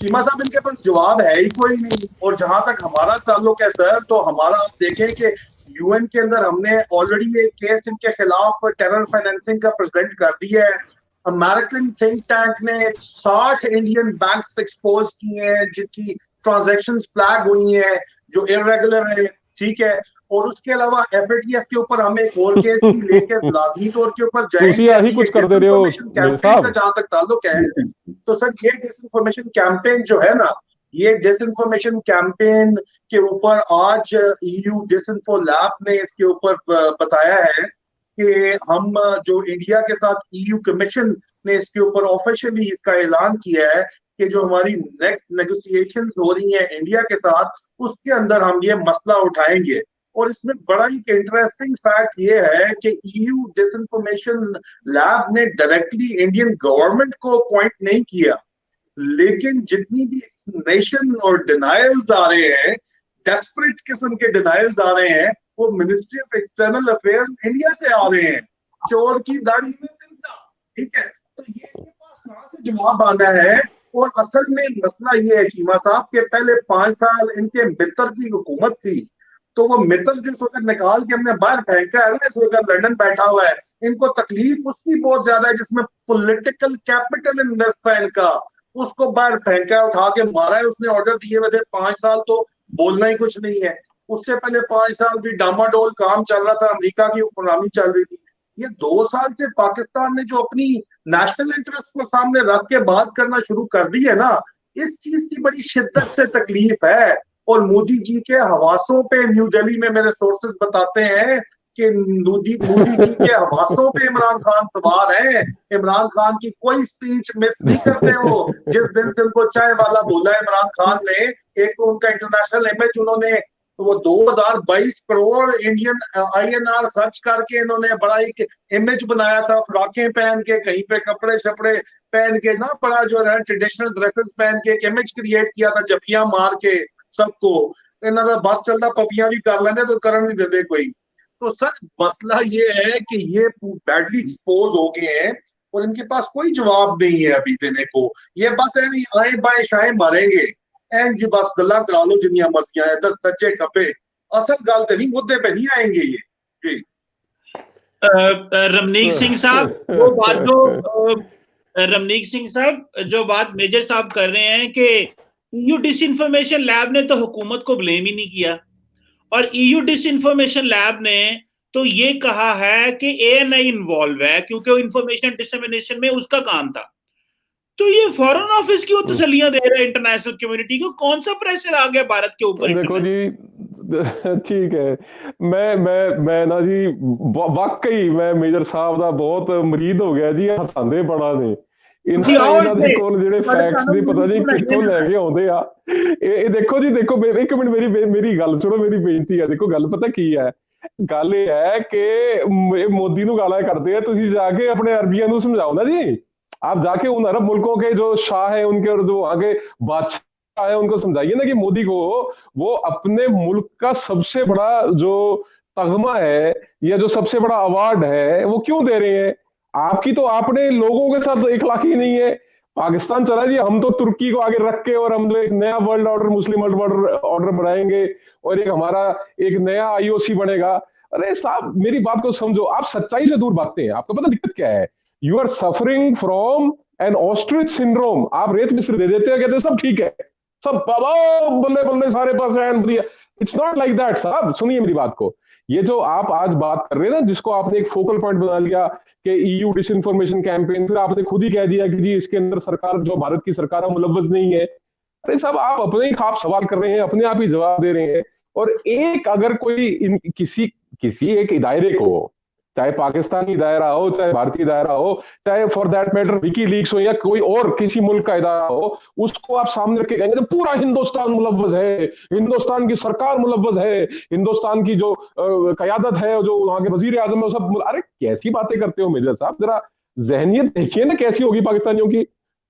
चीमा साहब इनके पास जवाब है ही कोई नहीं। और जहां तक हमारा ताल्लुक है सर, तो हमारा आप देखें कि यूएन के अंदर हमने ऑलरेडी एक केस इनके खिलाफ टेरर फाइनेंसिंग का प्रेजेंट कर दिया है। अमेरिकन थिंक टैंक ने 60 इंडियन बैंक्स एक्सपोज किए हैं जिनकी ट्रांजैक्शंस फ्लैग हुई हैं, जो इरेगुलर है, ठीक है। और उसके अलावा एफएटीएफ के ऊपर हम एक और केस भी लेके लाजमी तौर के ऊपर जाएंगे। कुछ कर दे रहे हो कैंपेन का जहां तक ताल्लुक है, तो सर ये डिसइंफॉर्मेशन कैंपेन जो है ना, ये डिसइंफॉर्मेशन कैंपेन के ऊपर आज ईयू डिसइंफो लैब ने इसके ऊपर बताया है कि हम जो इंडिया के साथ ईयू कमीशन ने इसके ऊपर ऑफिशियली इसका ऐलान किया है कि जो हमारी नेक्स्ट नेगोशिएशंस हो रही हैं इंडिया के साथ, उसके अंदर हम ये मसला उठाएंगे। और इसमें बड़ा ही इंटरेस्टिंग फैक्ट ये है कि ईयू डिसइंफॉर्मेशन लैब ने डायरेक्टली इंडियन गवर्नमेंट को पॉइंट नहीं किया, लेकिन जितनी भी नेशन और डिनायल्स आ रहे हैं, डेस्परेट किस्म के डिनायल्स आ रहे हैं, वो ministry of external affairs India से आ रहे हैं। चोर की दाढ़ी में तिनका, ठीक है। तो ये इनके पास कहां से जवाब आना है? और असल में मसला ये है चीमा साहब के पहले 5 साल इनके मित्र की हुकूमत थी, तो वो मित्र जिस वक्त निकाल के हमने बाहर फेंका है ना, इस वक्त लंदन बैठा हुआ है, इनको तकलीफ उसकी बहुत ज्यादा है जिसमें पॉलिटिकल कैपिटल इन्वेस्ट है इनका, उसको बाहर फेंका है, उठा के मारा है। उसने ऑर्डर दिए हुए थे 5 साल तो बोलना ही कुछ नहीं है। उससे पहले 5 साल भी डामाडोल काम चल रहा था, अमेरिका की हुक्मरानी चल रही थी। ये 2 साल से पाकिस्तान ने जो अपनी नेशनल इंटरेस्ट को सामने रख के बात करना शुरू कर दी है ना, इस चीज की बड़ी शिद्दत से तकलीफ है। और मोदी जी के हवासों पे न्यू दिल्ली में मेरे सोर्सेज बताते हैं कि मोदी जी के हवासों पे इमरान खान सवार है। इमरान खान की कोई स्पीच मिस नहीं करते वो। जिस दिन से उनको चाय वाला बोला इमरान खान ने, एक तो उनका इंटरनेशनल इमेज उन्होंने, तो वो 2022 करोड़ इंडियन INR खर्च करके इन्होंने बड़ा एक इमेज बनाया था, फ्रॉकें पहन के, कहीं पे कपड़े शपड़े पहन के ना, बड़ा जो है ट्रेडिशनल ड्रेसेस पहन के एक इमेज क्रिएट किया था, जफियां मार के सबको। इन्होंने बस चलता पपियां भी कर लेने तो करन नहीं देते कोई। तो सर मसला ये है कि ये बैडली एक्सपोज हो गए हैं और इनके पास कोई जवाब नहीं है अभी देने को। ये बस है नहीं, आए बाएं शाए मारेंगे एंड जी, बस गल्ला करा लो जिन्नियां मर्जियां, इधर सज्जे खब्बे, असल गल तो नहीं, मुद्दे पे नहीं आएंगे ये जी। रमनीक सिंह साहब, वो बात जो रमनीक सिंह साहब जो बात मेजर साहब कर रहे हैं कि ईयू डिसइंफॉर्मेशन लैब ने तो हुकूमत को ब्लेम ही नहीं किया, और ईयू डिसइंफॉर्मेशन लैब ने तो ये कहा है कि ANI इन्वॉल्व है क्योंकि इंफॉर्मेशन डिसमिनेशन में उसका काम था। तो ये फॉरेन ऑफिस क्यों तसल्लियां दे रहा है इंटरनेशनल कम्युनिटी को? कौन सा प्रेशर आ गया भारत के ऊपर? देखो जी, ठीक है, मैं ना जी वाकई मैं मेजर साहब ਦਾ ਬਹੁਤ ਮਰੀਦ ਹੋ ਗਿਆ ਜੀ, ਹਸਾਂਦੇ ਬੜਾ ਨੇ ਇਹਨਾਂ ਦੇ ਕੋਲ ਜਿਹੜੇ ਫੈਕਟਸ ਦੀ ਪਤਾ ਨਹੀਂ ਕਿੱਥੋਂ ਲੈ ਕੇ ਆਉਂਦੇ ਆ। ਇਹ ਦੇਖੋ ਜੀ, ਦੇਖੋ ਇੱਕ ਮਿੰਟ ਮੇਰੀ ਗੱਲ ਸੁਣੋ, ਮੇਰੀ ਬੇਨਤੀ ਹੈ। ਦੇਖੋ ਗੱਲ ਪਤਾ ਕੀ ਹੈ, ਗੱਲ ਇਹ ਹੈ ਕਿ ਮੋਦੀ ਨੂੰ ਗਾਲਾਂ ਕਰਦੇ ਆ, ਤੁਸੀਂ ਜਾ ਕੇ ਆਪਣੇ ਅਰਬੀਆਂ ਨੂੰ ਸਮਝਾਓ ना जी। आप जाके उन अरब मुल्कों के जो शाह है उनके और जो आगे बादशाह है उनको समझाइए ना कि मोदी को वो अपने मुल्क का सबसे बड़ा जो तगमा है या जो सबसे बड़ा अवार्ड है वो क्यों दे रहे हैं। आपकी तो आपने लोगों के साथ इखलाक ही नहीं है। पाकिस्तान चला जी, हम तो तुर्की को आगे रख के और हम एक नया वर्ल्ड ऑर्डर, मुस्लिम वर्ल्ड ऑर्डर बनाएंगे और एक हमारा एक नया IOC बनेगा। अरे साहब मेरी बात को समझो, आप सच्चाई से दूर भागते हैं। आपको पता दिक्कत क्या है? You are suffering from an ostrich syndrome. आप रेत मिस्र दे देते हैं, कहते हैं सब ठीक है, सब बल्ले बल्ले सारे पास है। इट्स नॉट लाइक दैट साहब। सुनिए मेरी बात को, ये जो आप आज बात कर रहे हैं ना, जिसको आपने एक फोकल पॉइंट बना लिया कि EU डिसइंफॉर्मेशन कैंपेन, फिर आपने खुद ही कह दिया कि जी इसके अंदर सरकार, जो भारत की सरकार है, मुलव्वस नहीं है। अरे साहब आप अपने ही खाप सवाल कर रहे हैं, अपने आप ही जवाब दे रहे हैं। और एक अगर कोई किसी एक दायरे को, चाहे पाकिस्तानी दायरा हो, चाहे भारतीय दायरा हो, चाहे फॉर दैट मैटर विकीलीक्स हो या कोई और किसी मुल्क का इदारा हो, उसको आप सामने रख के कहेंगे तो पूरा हिंदुस्तान मुलव्वस है, हिंदुस्तान की सरकार मुलव्वस है, हिंदुस्तान की जो कयादत है, जो वहां के वजीर आजम है, सब। अरे कैसी बातें करते हो मेजर साहब, जरा जहनियत देखिए ना कैसी होगी पाकिस्तानियों की।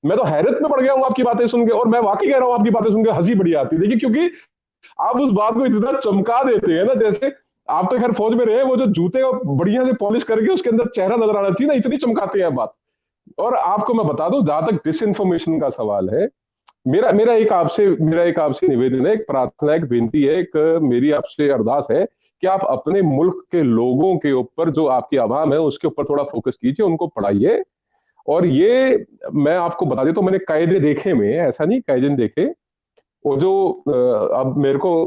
मैं तो हैरत में पड़ गया हूँ आपकी बातें सुन के, और मैं वाकई कह रहा हूँ आपकी बातें सुन के हंसी बड़ी आती है। देखिए क्योंकि आप उस बात को इतना चमका देते हैं ना, जैसे आप तो खैर फौज में रहे, वो जो जूते बढ़िया से पॉलिश करके उसके अंदर चेहरा नजर आना चाहिए ना, इतनी चमकाते हैं बात। और आपको मैं बता दूं, जहां तक डिसइंफॉर्मेशन का सवाल है, मेरा एक आपसे निवेदन है, एक प्रार्थना, एक बेनती है, एक मेरी आपसे अरदास है कि आप अपने मुल्क के लोगों के ऊपर, जो आपकी आवाम है उसके ऊपर थोड़ा फोकस कीजिए, उनको पढ़ाइए। और ये मैं आपको बता देता हूं, मैंने कायदे देखे में, ऐसा नहीं कायदे देखे, वो जो अब मेरे को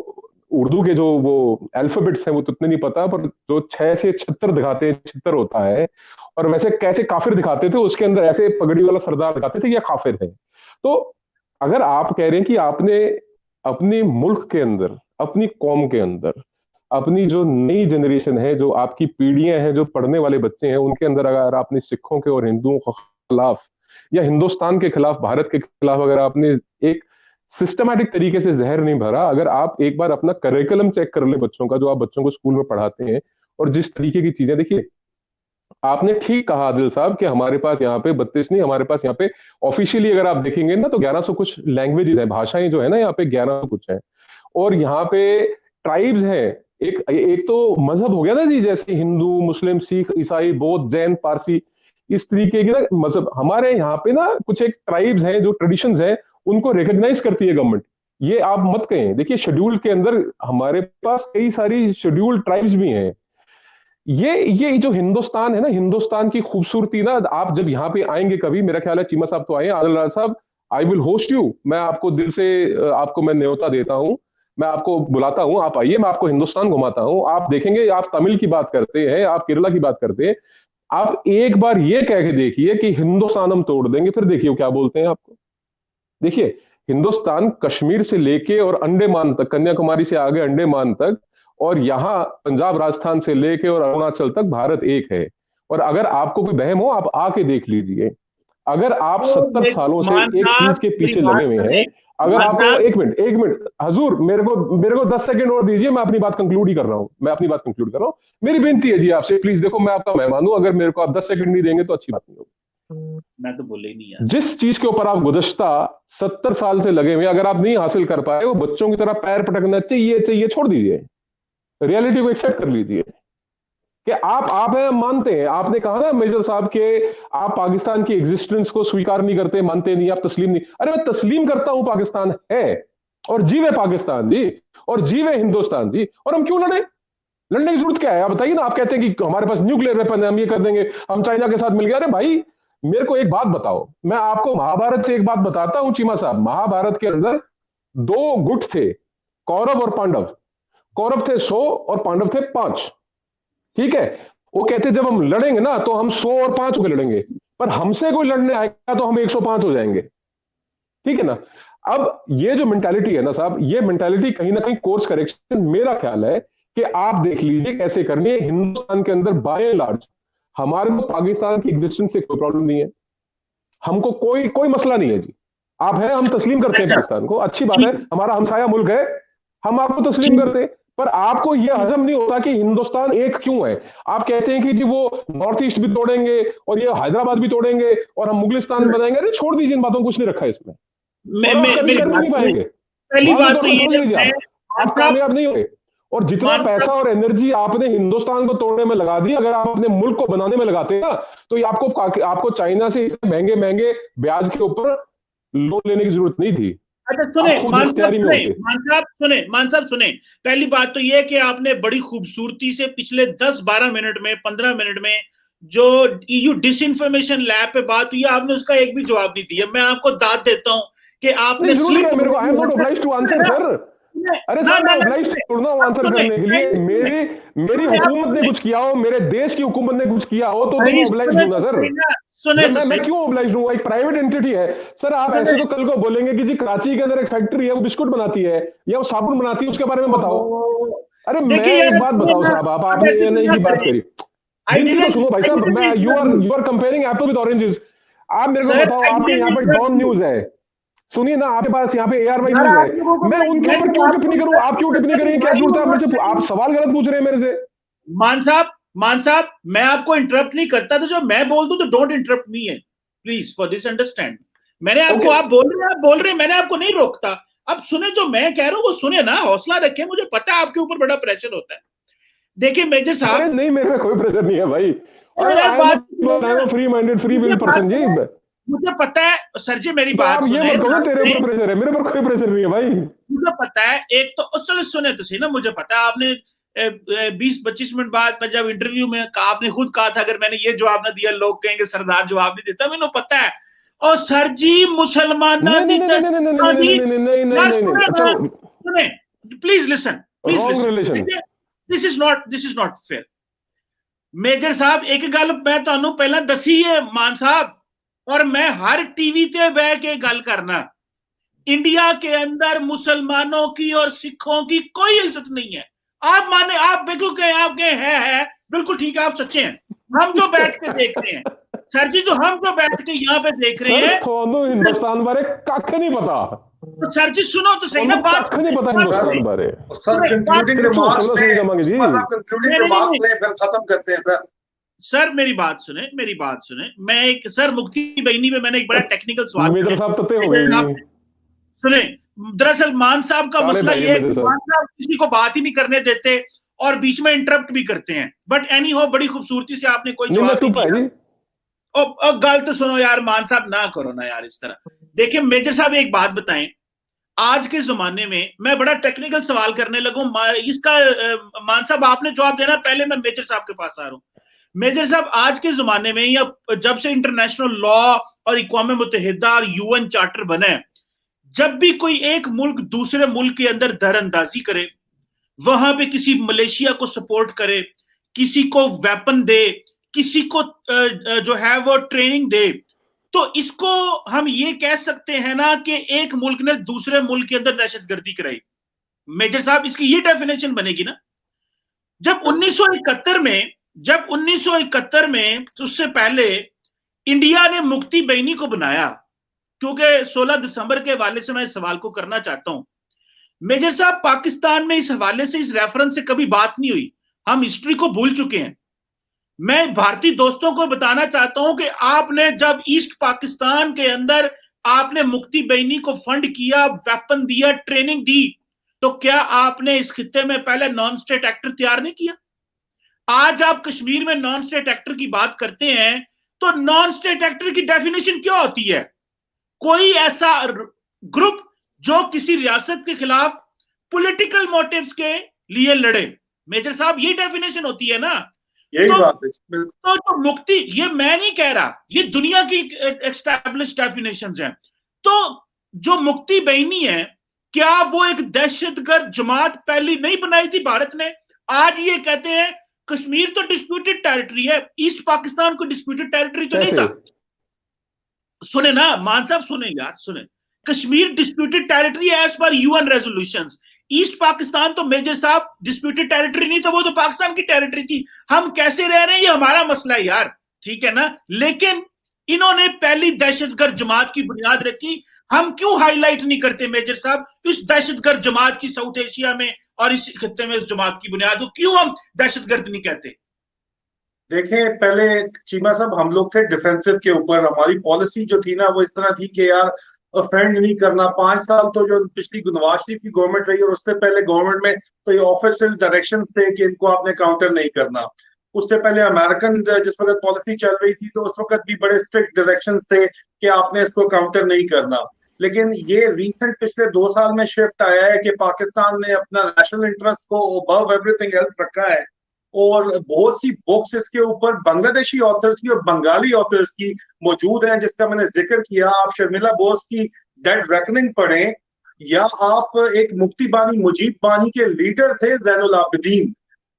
उर्दू के जो वो अल्फाबेट्स हैं वो तो इतने नहीं पता, पर जो 6 से 76 दिखाते हैं, 76 होता है, और वैसे कैसे काफिर दिखाते थे, उसके अंदर ऐसे पगड़ी वाला सरदार दिखाते थे, ये काफिर है। तो अगर आप कह रहे हैं कि आपने अपने मुल्क के अंदर, अपनी कौम के अंदर, अपनी जो नई जनरेशन है, जो आपकी पीढ़ियां हैं, जो पढ़ने वाले बच्चे हैं, उनके अंदर अगर आपने सिखों के और हिंदुओं के खिलाफ या हिंदुस्तान के खिलाफ, भारत के खिलाफ अगर आपने एक सिस्टमैटिक तरीके से जहर नहीं भरा, अगर आप एक बार अपना करिकुलम चेक कर ले बच्चों का, जो आप बच्चों को स्कूल में पढ़ाते हैं, और जिस तरीके की चीजें, देखिए आपने ठीक कहा आदिल साहब कि हमारे पास यहाँ पे 32 नहीं, हमारे पास यहाँ पे ऑफिशियली अगर आप देखेंगे ना तो 1100 कुछ लैंग्वेजेस हैं, भाषाएं जो है ना यहाँ पे 1100 कुछ है। और यहाँ पे ट्राइब्स हैं, एक तो मजहब हो गया ना जी, जैसे हिंदू, मुस्लिम, सिख, ईसाई, बौद्ध, जैन, पारसी, इस तरीके की ना मजहब। हमारे यहाँ पे ना कुछ एक ट्राइब्स हैं, जो ट्रेडिशंस हैं, उनको रिकॉग्नाइज करती है गवर्नमेंट। ये आप मत कहें, देखिए शेड्यूल के अंदर हमारे पास कई सारी शेड्यूल्ड ट्राइब्स भी हैं। ये जो हिंदुस्तान है ना, हिंदुस्तान की खूबसूरती ना, आप जब यहाँ पे आएंगे कभी, मेरा ख्याल है चीमा साहब तो आए, आदिल राज साहब, आई विल होस्ट यू, मैं आपको दिल से आपको मैं न्योता देता हूं, मैं आपको बुलाता हूं, आप आइए, मैं आपको हिंदुस्तान घुमाता हूं। आप देखेंगे, आप तमिल की बात करते हैं, आप केरला की बात करते हैं, आप एक बार ये कह के देखिए कि हिंदुस्तान हम तोड़ देंगे, फिर देखिए क्या बोलते हैं आपको। देखिए हिंदुस्तान कश्मीर से लेके और अंडमान तक, कन्याकुमारी से आगे अंडमान तक, और यहाँ पंजाब राजस्थान से लेके और अरुणाचल तक भारत एक है। और अगर आपको कोई वहम हो, आप आके देख लीजिए। अगर आप 70 सालों से एक चीज के पीछे लगे हुए हैं, अगर आपको एक मिनट हजूर, मेरे को 10 सेकंड और दीजिए, मैं अपनी बात कंक्लूड ही कर रहा हूं। मेरी विनती है जी आपसे, प्लीज देखो, मैं आपका मेहमान हूं, अगर मेरे को आप 10 सेकंड नहीं देंगे तो अच्छी बात नहीं होगी। मैं तो बोले ही नहीं यार। जिस चीज के ऊपर आप गुज़श्ता 70 साल से लगे हुए, अगर आप नहीं हासिल कर पाए, वो बच्चों की तरह पैर पटकना चाहिए, छोड़ दीजिए, रियलिटी को एक्सेप्ट कर लीजिए कि आप हैं, मानते हैं। आपने कहा ना मेजर साहब के आप पाकिस्तान की एग्जिस्टेंस को स्वीकार नहीं करते, मानते नहीं, आप तस्लीम नहीं। अरे मैं तस्लीम करता हूं, पाकिस्तान है और जीवे पाकिस्तान जी, और जीवे हिंदुस्तान जी, और हम क्यों लड़े? लड़ने की जरूरत क्या है? आप बताइए ना। आप कहते हैं कि हमारे पास न्यूक्लियर वेपन है, हम ये कर देंगे, हम चाइना के साथ मिल गए। अरे भाई मेरे को एक बात बताओ, मैं आपको महाभारत से एक बात बताता हूं चीमा साहब। महाभारत के अंदर 2 गुट थे, कौरव और पांडव। कौरव थे 100 और पांडव थे 5। ठीक है, वो कहते जब हम लड़ेंगे ना तो हम 100 और 5 होकर लड़ेंगे, पर हमसे कोई लड़ने आएगा तो हम 105 हो जाएंगे। ठीक है ना? अब ये जो मेंटालिटी है ना साहब, ये मेंटालिटी कहीं ना कहीं कोर्स करेक्शन, मेरा ख्याल है कि आप देख लीजिए कैसे करनी है। हिंदुस्तान के अंदर बाय एंड लार्ज हमारे को पाकिस्तान की एग्जिस्टेंस से कोई प्रॉब्लम नहीं है, हमको कोई मसला नहीं है जी। आप हैं, हम तस्लीम करते हैं पाकिस्तान को, अच्छी बात है, हमारा हमसाया मुल्क है, हम आपको तस्लीम करते हैं। पर आपको यह हजम नहीं होता कि हिंदुस्तान एक क्यों है। आप कहते हैं कि जी वो नॉर्थ ईस्ट भी तोड़ेंगे और ये हैदराबाद भी तोड़ेंगे और हम मुगलिस्तान बनाएंगे। अरे छोड़ दीजिए, इन बातों को कुछ नहीं रखा है इसमें, कर नहीं पाएंगे। पहली बात तो ये आप कामयाब नहीं होंगे। और जितना पैसा और एनर्जी आपने हिंदुस्तान को तोड़ने में लगा दी, अगर आप अपने मुल्क को बनाने में लगाते ना, तो ये आपको चाइना से इतने महंगे ब्याज के ऊपर लोन लेने की जरूरत नहीं थी। अच्छा सुने मान साहब सुने, पहली बात तो ये कि आपने बड़ी खूबसूरती से पिछले 10-12 मिनट में 15 मिनट में जो ईयू डिसइंफॉर्मेशन लैब पे बात हुई, आपने उसका एक भी जवाब नहीं दिया। मैं आपको दाद देता हूं कि आपने मेरे को I am not obliged to answer sir. अरे सर मैं ऑब्लाइज्ड थोड़ा हूं आंसर करने के लिए। मेरी हुकूमत ने कुछ किया हो, मेरे देश की हुकूमत ने कुछ किया हो तो मैं ऑब्लाइज्ड हूं ना सर। सुने मैं क्यों ऑब्लाइज्ड हूं? एक प्राइवेट एंटिटी है सर। आप ऐसे तो कल को बोलेंगे कि जी कराची के अंदर एक फैक्ट्री है, वो बिस्कुट बनाती है या वो साबुन बनाती है, उसके बारे में बताओ। अरे मैं एक बात बताओ साहब, आपने ये नहीं की बात करी, बिनती तो सुनो भाई साहब। मैं you are comparing apple with oranges. आप मेरे को बताओ, आपके यहाँ पे डॉन न्यूज है, सुनिए ना, आपके पास यहाँ पे ARY न्यूज है, मैं उनके ऊपर क्यों टिप्पणी करूं? आप क्यों टिप्पणी करेंगे? क्या जरूरत है मेरे से? आप सवाल गलत पूछ रहे हैं मेरे से। मान साहब मैं आपको इंटरप्ट नहीं करता, तो जो मैं बोल दूं तो डोंट इंटरप्ट मी है प्लीज, फॉर दिस अंडरस्टैंड। मैंने आपको आप बोल रहे हैं, मैंने आपको नहीं रोकता। अब सुने, जो मैं कह रहा हूं वो सुने ना, हौसला रखें। मुझे पता है आपके ऊपर बड़ा प्रेशर होता है। देखिए मेजर साहब, नहीं मेरे में कोई प्रेशर नहीं है भाई, free minded free will person ji. मुझे पता है सर जी, मेरी बात सुने। ये मत कहो तेरे ऊपर प्रेशर है, मेरे ऊपर कोई प्रेशर नहीं है भाई। मुझे पता है, एक तो चलो सुने तो सही ना, मुझे पता है आपने 20-25 मिनट बाद में जब इंटरव्यू में आपने खुद कहा था, अगर मैंने ये जवाब ना दिया लोग कहेंगे सरदार जवाब नहीं देता। मैंने पता है। और सर जी मुसलमान सुने, please listen, this is not fair. Major साहब एक गल मैं ਤੁਹਾਨੂੰ ਪਹਿਲਾਂ ਦੱਸੀ ਹੈ मान साहब, और मैं हर टीवी ते बह के गल करना, इंडिया के अंदर मुसलमानों की और सिखों की कोई इज्जत नहीं है। आप माने, आप बिल्कुल कहे आपके है बिल्कुल ठीक है, आप सच्चे हैं। हम जो बैठ के देख रहे हैं सर जी, जो हम जो बैठ के यहाँ पे देख रहे हैं, हिंदुस्तान बारे कख नहीं पता। तो सर जी सुनो तो सही ना, बात नहीं पता हिंदुस्तान बारे। सर कंक्लूडिंग रिमार्क्स फिर खत्म करते हैं सर। सर मेरी बात सुने। मैं एक सर मुक्ति बहनी में मैंने एक बड़ा टेक्निकल सवाल सुने। दरअसल मान साहब का मसला ये है कि मान साहब किसी को बात ही नहीं करने देते और बीच में इंटरप्ट भी करते हैं। बट एनी हो, बड़ी खूबसूरती से आपने कोई जवाब नहीं दिया। और गल तो सुनो यार मान साहब, ना करो ना यार इस तरह। देखिए मेजर साहब एक बात बताएं, आज के जमाने में मैं बड़ा टेक्निकल सवाल करने लगूं इसका, मान साहब आपने जवाब देना, पहले मैं मेजर साहब के पास आ रहा हूं। मेजर साहब आज के जमाने में, या जब से इंटरनेशनल लॉ और अक़वाम मुत्तहिदा और UN चार्टर बने, जब भी कोई एक मुल्क दूसरे मुल्क के अंदर दरअंदाजी करे, वहां पे किसी मलेशिया को सपोर्ट करे, किसी को वेपन दे, किसी को जो है वो ट्रेनिंग दे, तो इसको हम ये कह सकते हैं ना कि एक मुल्क ने दूसरे मुल्क के अंदर दहशतगर्दी कराई। मेजर साहब इसकी ये डेफिनेशन बनेगी ना। जब 1971 में उससे पहले इंडिया ने मुक्ति बहनी को बनाया, क्योंकि 16 दिसंबर के हवाले से मैं इस सवाल को करना चाहता हूं। मेजर साहब, पाकिस्तान में इस हवाले से, इस रेफरेंस से कभी बात नहीं हुई, हम हिस्ट्री को भूल चुके हैं। मैं भारतीय दोस्तों को बताना चाहता हूं कि आपने जब ईस्ट पाकिस्तान के अंदर आपने मुक्ति बहनी को फंड किया, वेपन दिया, ट्रेनिंग दी, तो क्या आपने इस खित्ते में पहले नॉन स्टेट एक्टर तैयार नहीं किया? आज आप कश्मीर में नॉन स्टेट एक्टर की बात करते हैं, तो नॉन स्टेट एक्टर की डेफिनेशन क्या होती है? कोई ऐसा ग्रुप जो किसी रियासत के खिलाफ पॉलिटिकल मोटिव्स के लिए लड़े। मेजर साहब, ये डेफिनेशन होती है ना? यही बात है। तो मुक्ति, ये मैं नहीं कह रहा, ये दुनिया की एस्टैब्लिश्ड डेफिनेशंस हैं। तो जो मुक्ति बहनी है, क्या वो एक दहशतगर्द जमात पहली नहीं बनाई थी भारत ने? आज ये कहते हैं कश्मीर तो डिस्प्यूटेड टेरिटरी है, ईस्ट पाकिस्तान को डिस्प्यूटेड टेरिटरी तो नहीं था। सुने ना मान साहब, सुने यार, सुने। Kashmir disputed territory as per UN resolutions. East Pakistan तो मेजर साहब डिस्प्यूटेड टेरिटरी नहीं था, वो तो पाकिस्तान की टेरिटरी थी। हम कैसे रह रहे हैं, ये हमारा मसला है यार, ठीक है ना? लेकिन इन्होंने पहली दहशतगर्द जमात की बुनियाद रखी। हम क्यों हाईलाइट नहीं करते मेजर साहब इस दहशतगर्द जमात की साउथ एशिया में और इस खित्ते में इस जमात की बुनियाद हो? क्यों हम दहशतगर्द नहीं कहते? देखें, पहले चीमा साहब हम लोग थे डिफेंसिव के ऊपर। हमारी पॉलिसी जो थी ना वो इस तरह थी कि यार ऑफेंड नहीं करना। 5 साल तो जो पिछली नवाज शरीफ की गवर्नमेंट रही और उससे पहले गवर्नमेंट में तो ये ऑफिशियल डायरेक्शंस थे कि इनको आपने काउंटर नहीं करना। उससे पहले अमेरिकन जिस वक्त पॉलिसी चल रही थी तो उस वक्त भी बड़े स्ट्रिक्ट डायरेक्शंस थे कि आपने इसको काउंटर नहीं करना। लेकिन ये रीसेंट पिछले 2 साल में शिफ्ट आया है कि पाकिस्तान ने अपना नेशनल इंटरेस्ट को अबव एवरीथिंग एल्स रखा है। और बहुत सी बुक्स इसके ऊपर बांग्लादेशी ऑथर्स की और बंगाली ऑथर्स की मौजूद हैं, जिसका मैंने जिक्र किया। आप शर्मिला बोस की डेड रेकनिंग पढ़ें, या आप एक मुक्ति बानी मुजीब बानी के लीडर थे जैनुल आबिदीन,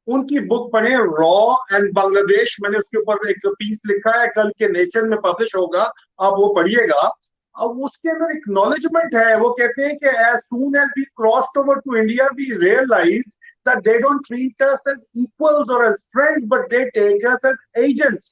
उनकी बुक पढ़ें, रॉ एंड बांग्लादेश। मैंने उसके ऊपर एक पीस लिखा है, कल के नेशन में पब्लिश होगा, आप वो पढ़िएगा। अब उसके अंदर एक्नॉलेजमेंट है। वो कहते हैं कि as soon as we crossed over to India, we realized that they don't treat us as equals or as friends, but they take us as agents.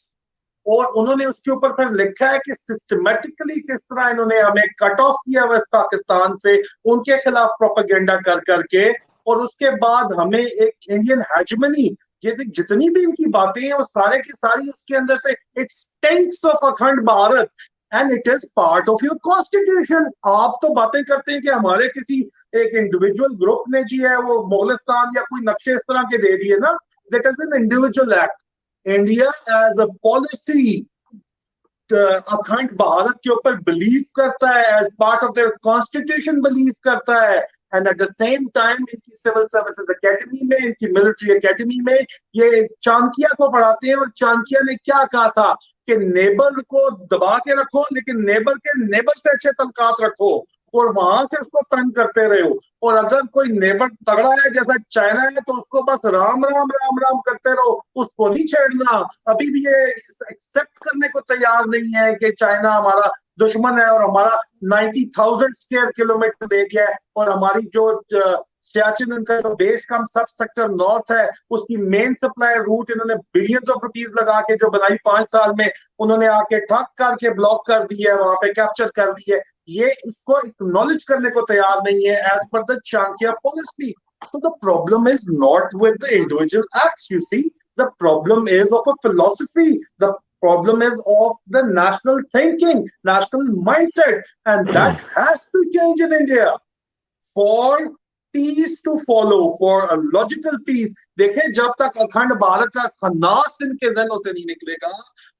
और उन्होंने उसके ऊपर फिर लिखा है कि सिस्टमेटिकली किस तरह इन्होंने हमें कट ऑफ किया वेस्ट पाकिस्तान से, उनके खिलाफ प्रोपेगेंडा कर करके। और उसके बाद हमें एक इंडियन हेजमनी, ये जितनी भी इनकी बातें हैं वो सारे की सारी उसके अंदर से इट स्टिंक्स ऑफ अखंड Bharat and it is part of your constitution. आप तो बातें करते हैं कि हमारे किसी एक इंडिविजुअल ग्रुप ने जी है वो मोगलिस्तान या कोई नक्शे इस तरह के दे दिए ना, that is an individual act. India as a policy Akhand Bharat के ऊपर बिलीव करता है, as part of their constitution believe करता है। And at the same time इनकी सिविल सर्विसेज एकेडमी में, इनकी मिलिट्री एकेडमी में ये चाणक्य को पढ़ाते हैं। और चाणक्य ने क्या कहा था कि नेबर को दबा के रखो, लेकिन नेबर के नेबर से अच्छे तल्कात रखो और वहां से उसको तंग करते रहो। और अगर कोई नेबर तगड़ा है जैसा चाइना है तो उसको बस राम राम राम राम करते रहो, उसको नहीं छेड़ना। अभी भी ये एक्सेप्ट करने को तैयार नहीं है कि चाइना हमारा दुश्मन है और हमारा 90,000 स्क्वायर किलोमीटर एरिया है और हमारी जो सियाचिन उनका जो बेस कम सब सेक्टर नॉर्थ है उसकी मेन सप्लाई रूट इन्होंने बिलियंस ऑफ रुपीस लगा के जो बनाई 5 साल में, उन्होंने आके ठक करके ब्लॉक कर दी है, वहां पे कैप्चर कर दी है। ये इसको एक्नॉलेज करने को तैयार नहीं है as per the Chanakya policy. So the problem is not with the individual acts, you see. The problem is of a philosophy. The problem is of the national thinking, national mindset, and that has to change in India for peace to follow, for a logical peace. देखें, जब तक अखंड भारत का खन्नास इनके जहनों से नहीं निकलेगा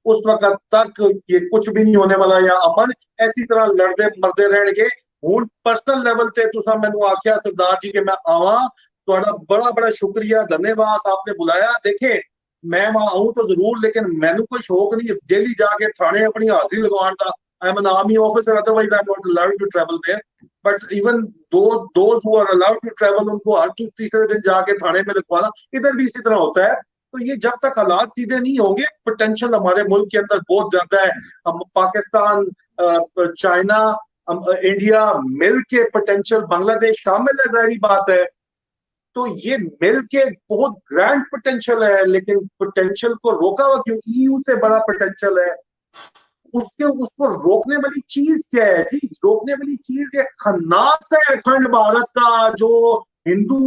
उस वक्त तक ये कुछ भी नहीं होने वाला। या अपन ऐसी तरह लड़ते मरते रहेंगे। हूं पर्सनल लेवल ते तुसा मैनू आख्या सरदार जी के मैं आवा, तुहाड़ा बड़ा बड़ा शुक्रिया, धन्यवाद, आपने बुलाया। देखे मैं वहां आऊं तो जरूर, लेकिन मैनू कोई शौक नहीं डेली जाके थाने अपनी हाजिरी लगवाने का। I am an army officer, otherwise I am not allowed to travel there. But even those who are allowed to travel, उनको हर तीसरे दिन जाके थाने में लिखवाना, इधर भी इसी तरह होता है। तो ये जब तक हालात सीधे नहीं होंगे, पोटेंशियल हमारे मुल्क के अंदर बहुत ज्यादा है। हम पाकिस्तान, चाइना, इंडिया मिल के पोटेंशियल, बांग्लादेश शामिल है, जाहिर बात है। तो ये मिल के बहुत ग्रैंड पोटेंशियल है, लेकिन पोटेंशियल को रोका हुआ क्यों? ईयू से बड़ा पोटेंशियल है। उसको रोकने वाली चीज क्या है जी? रोकने वाली चीज ये खन्नास है अखंड भारत का, जो हिंदू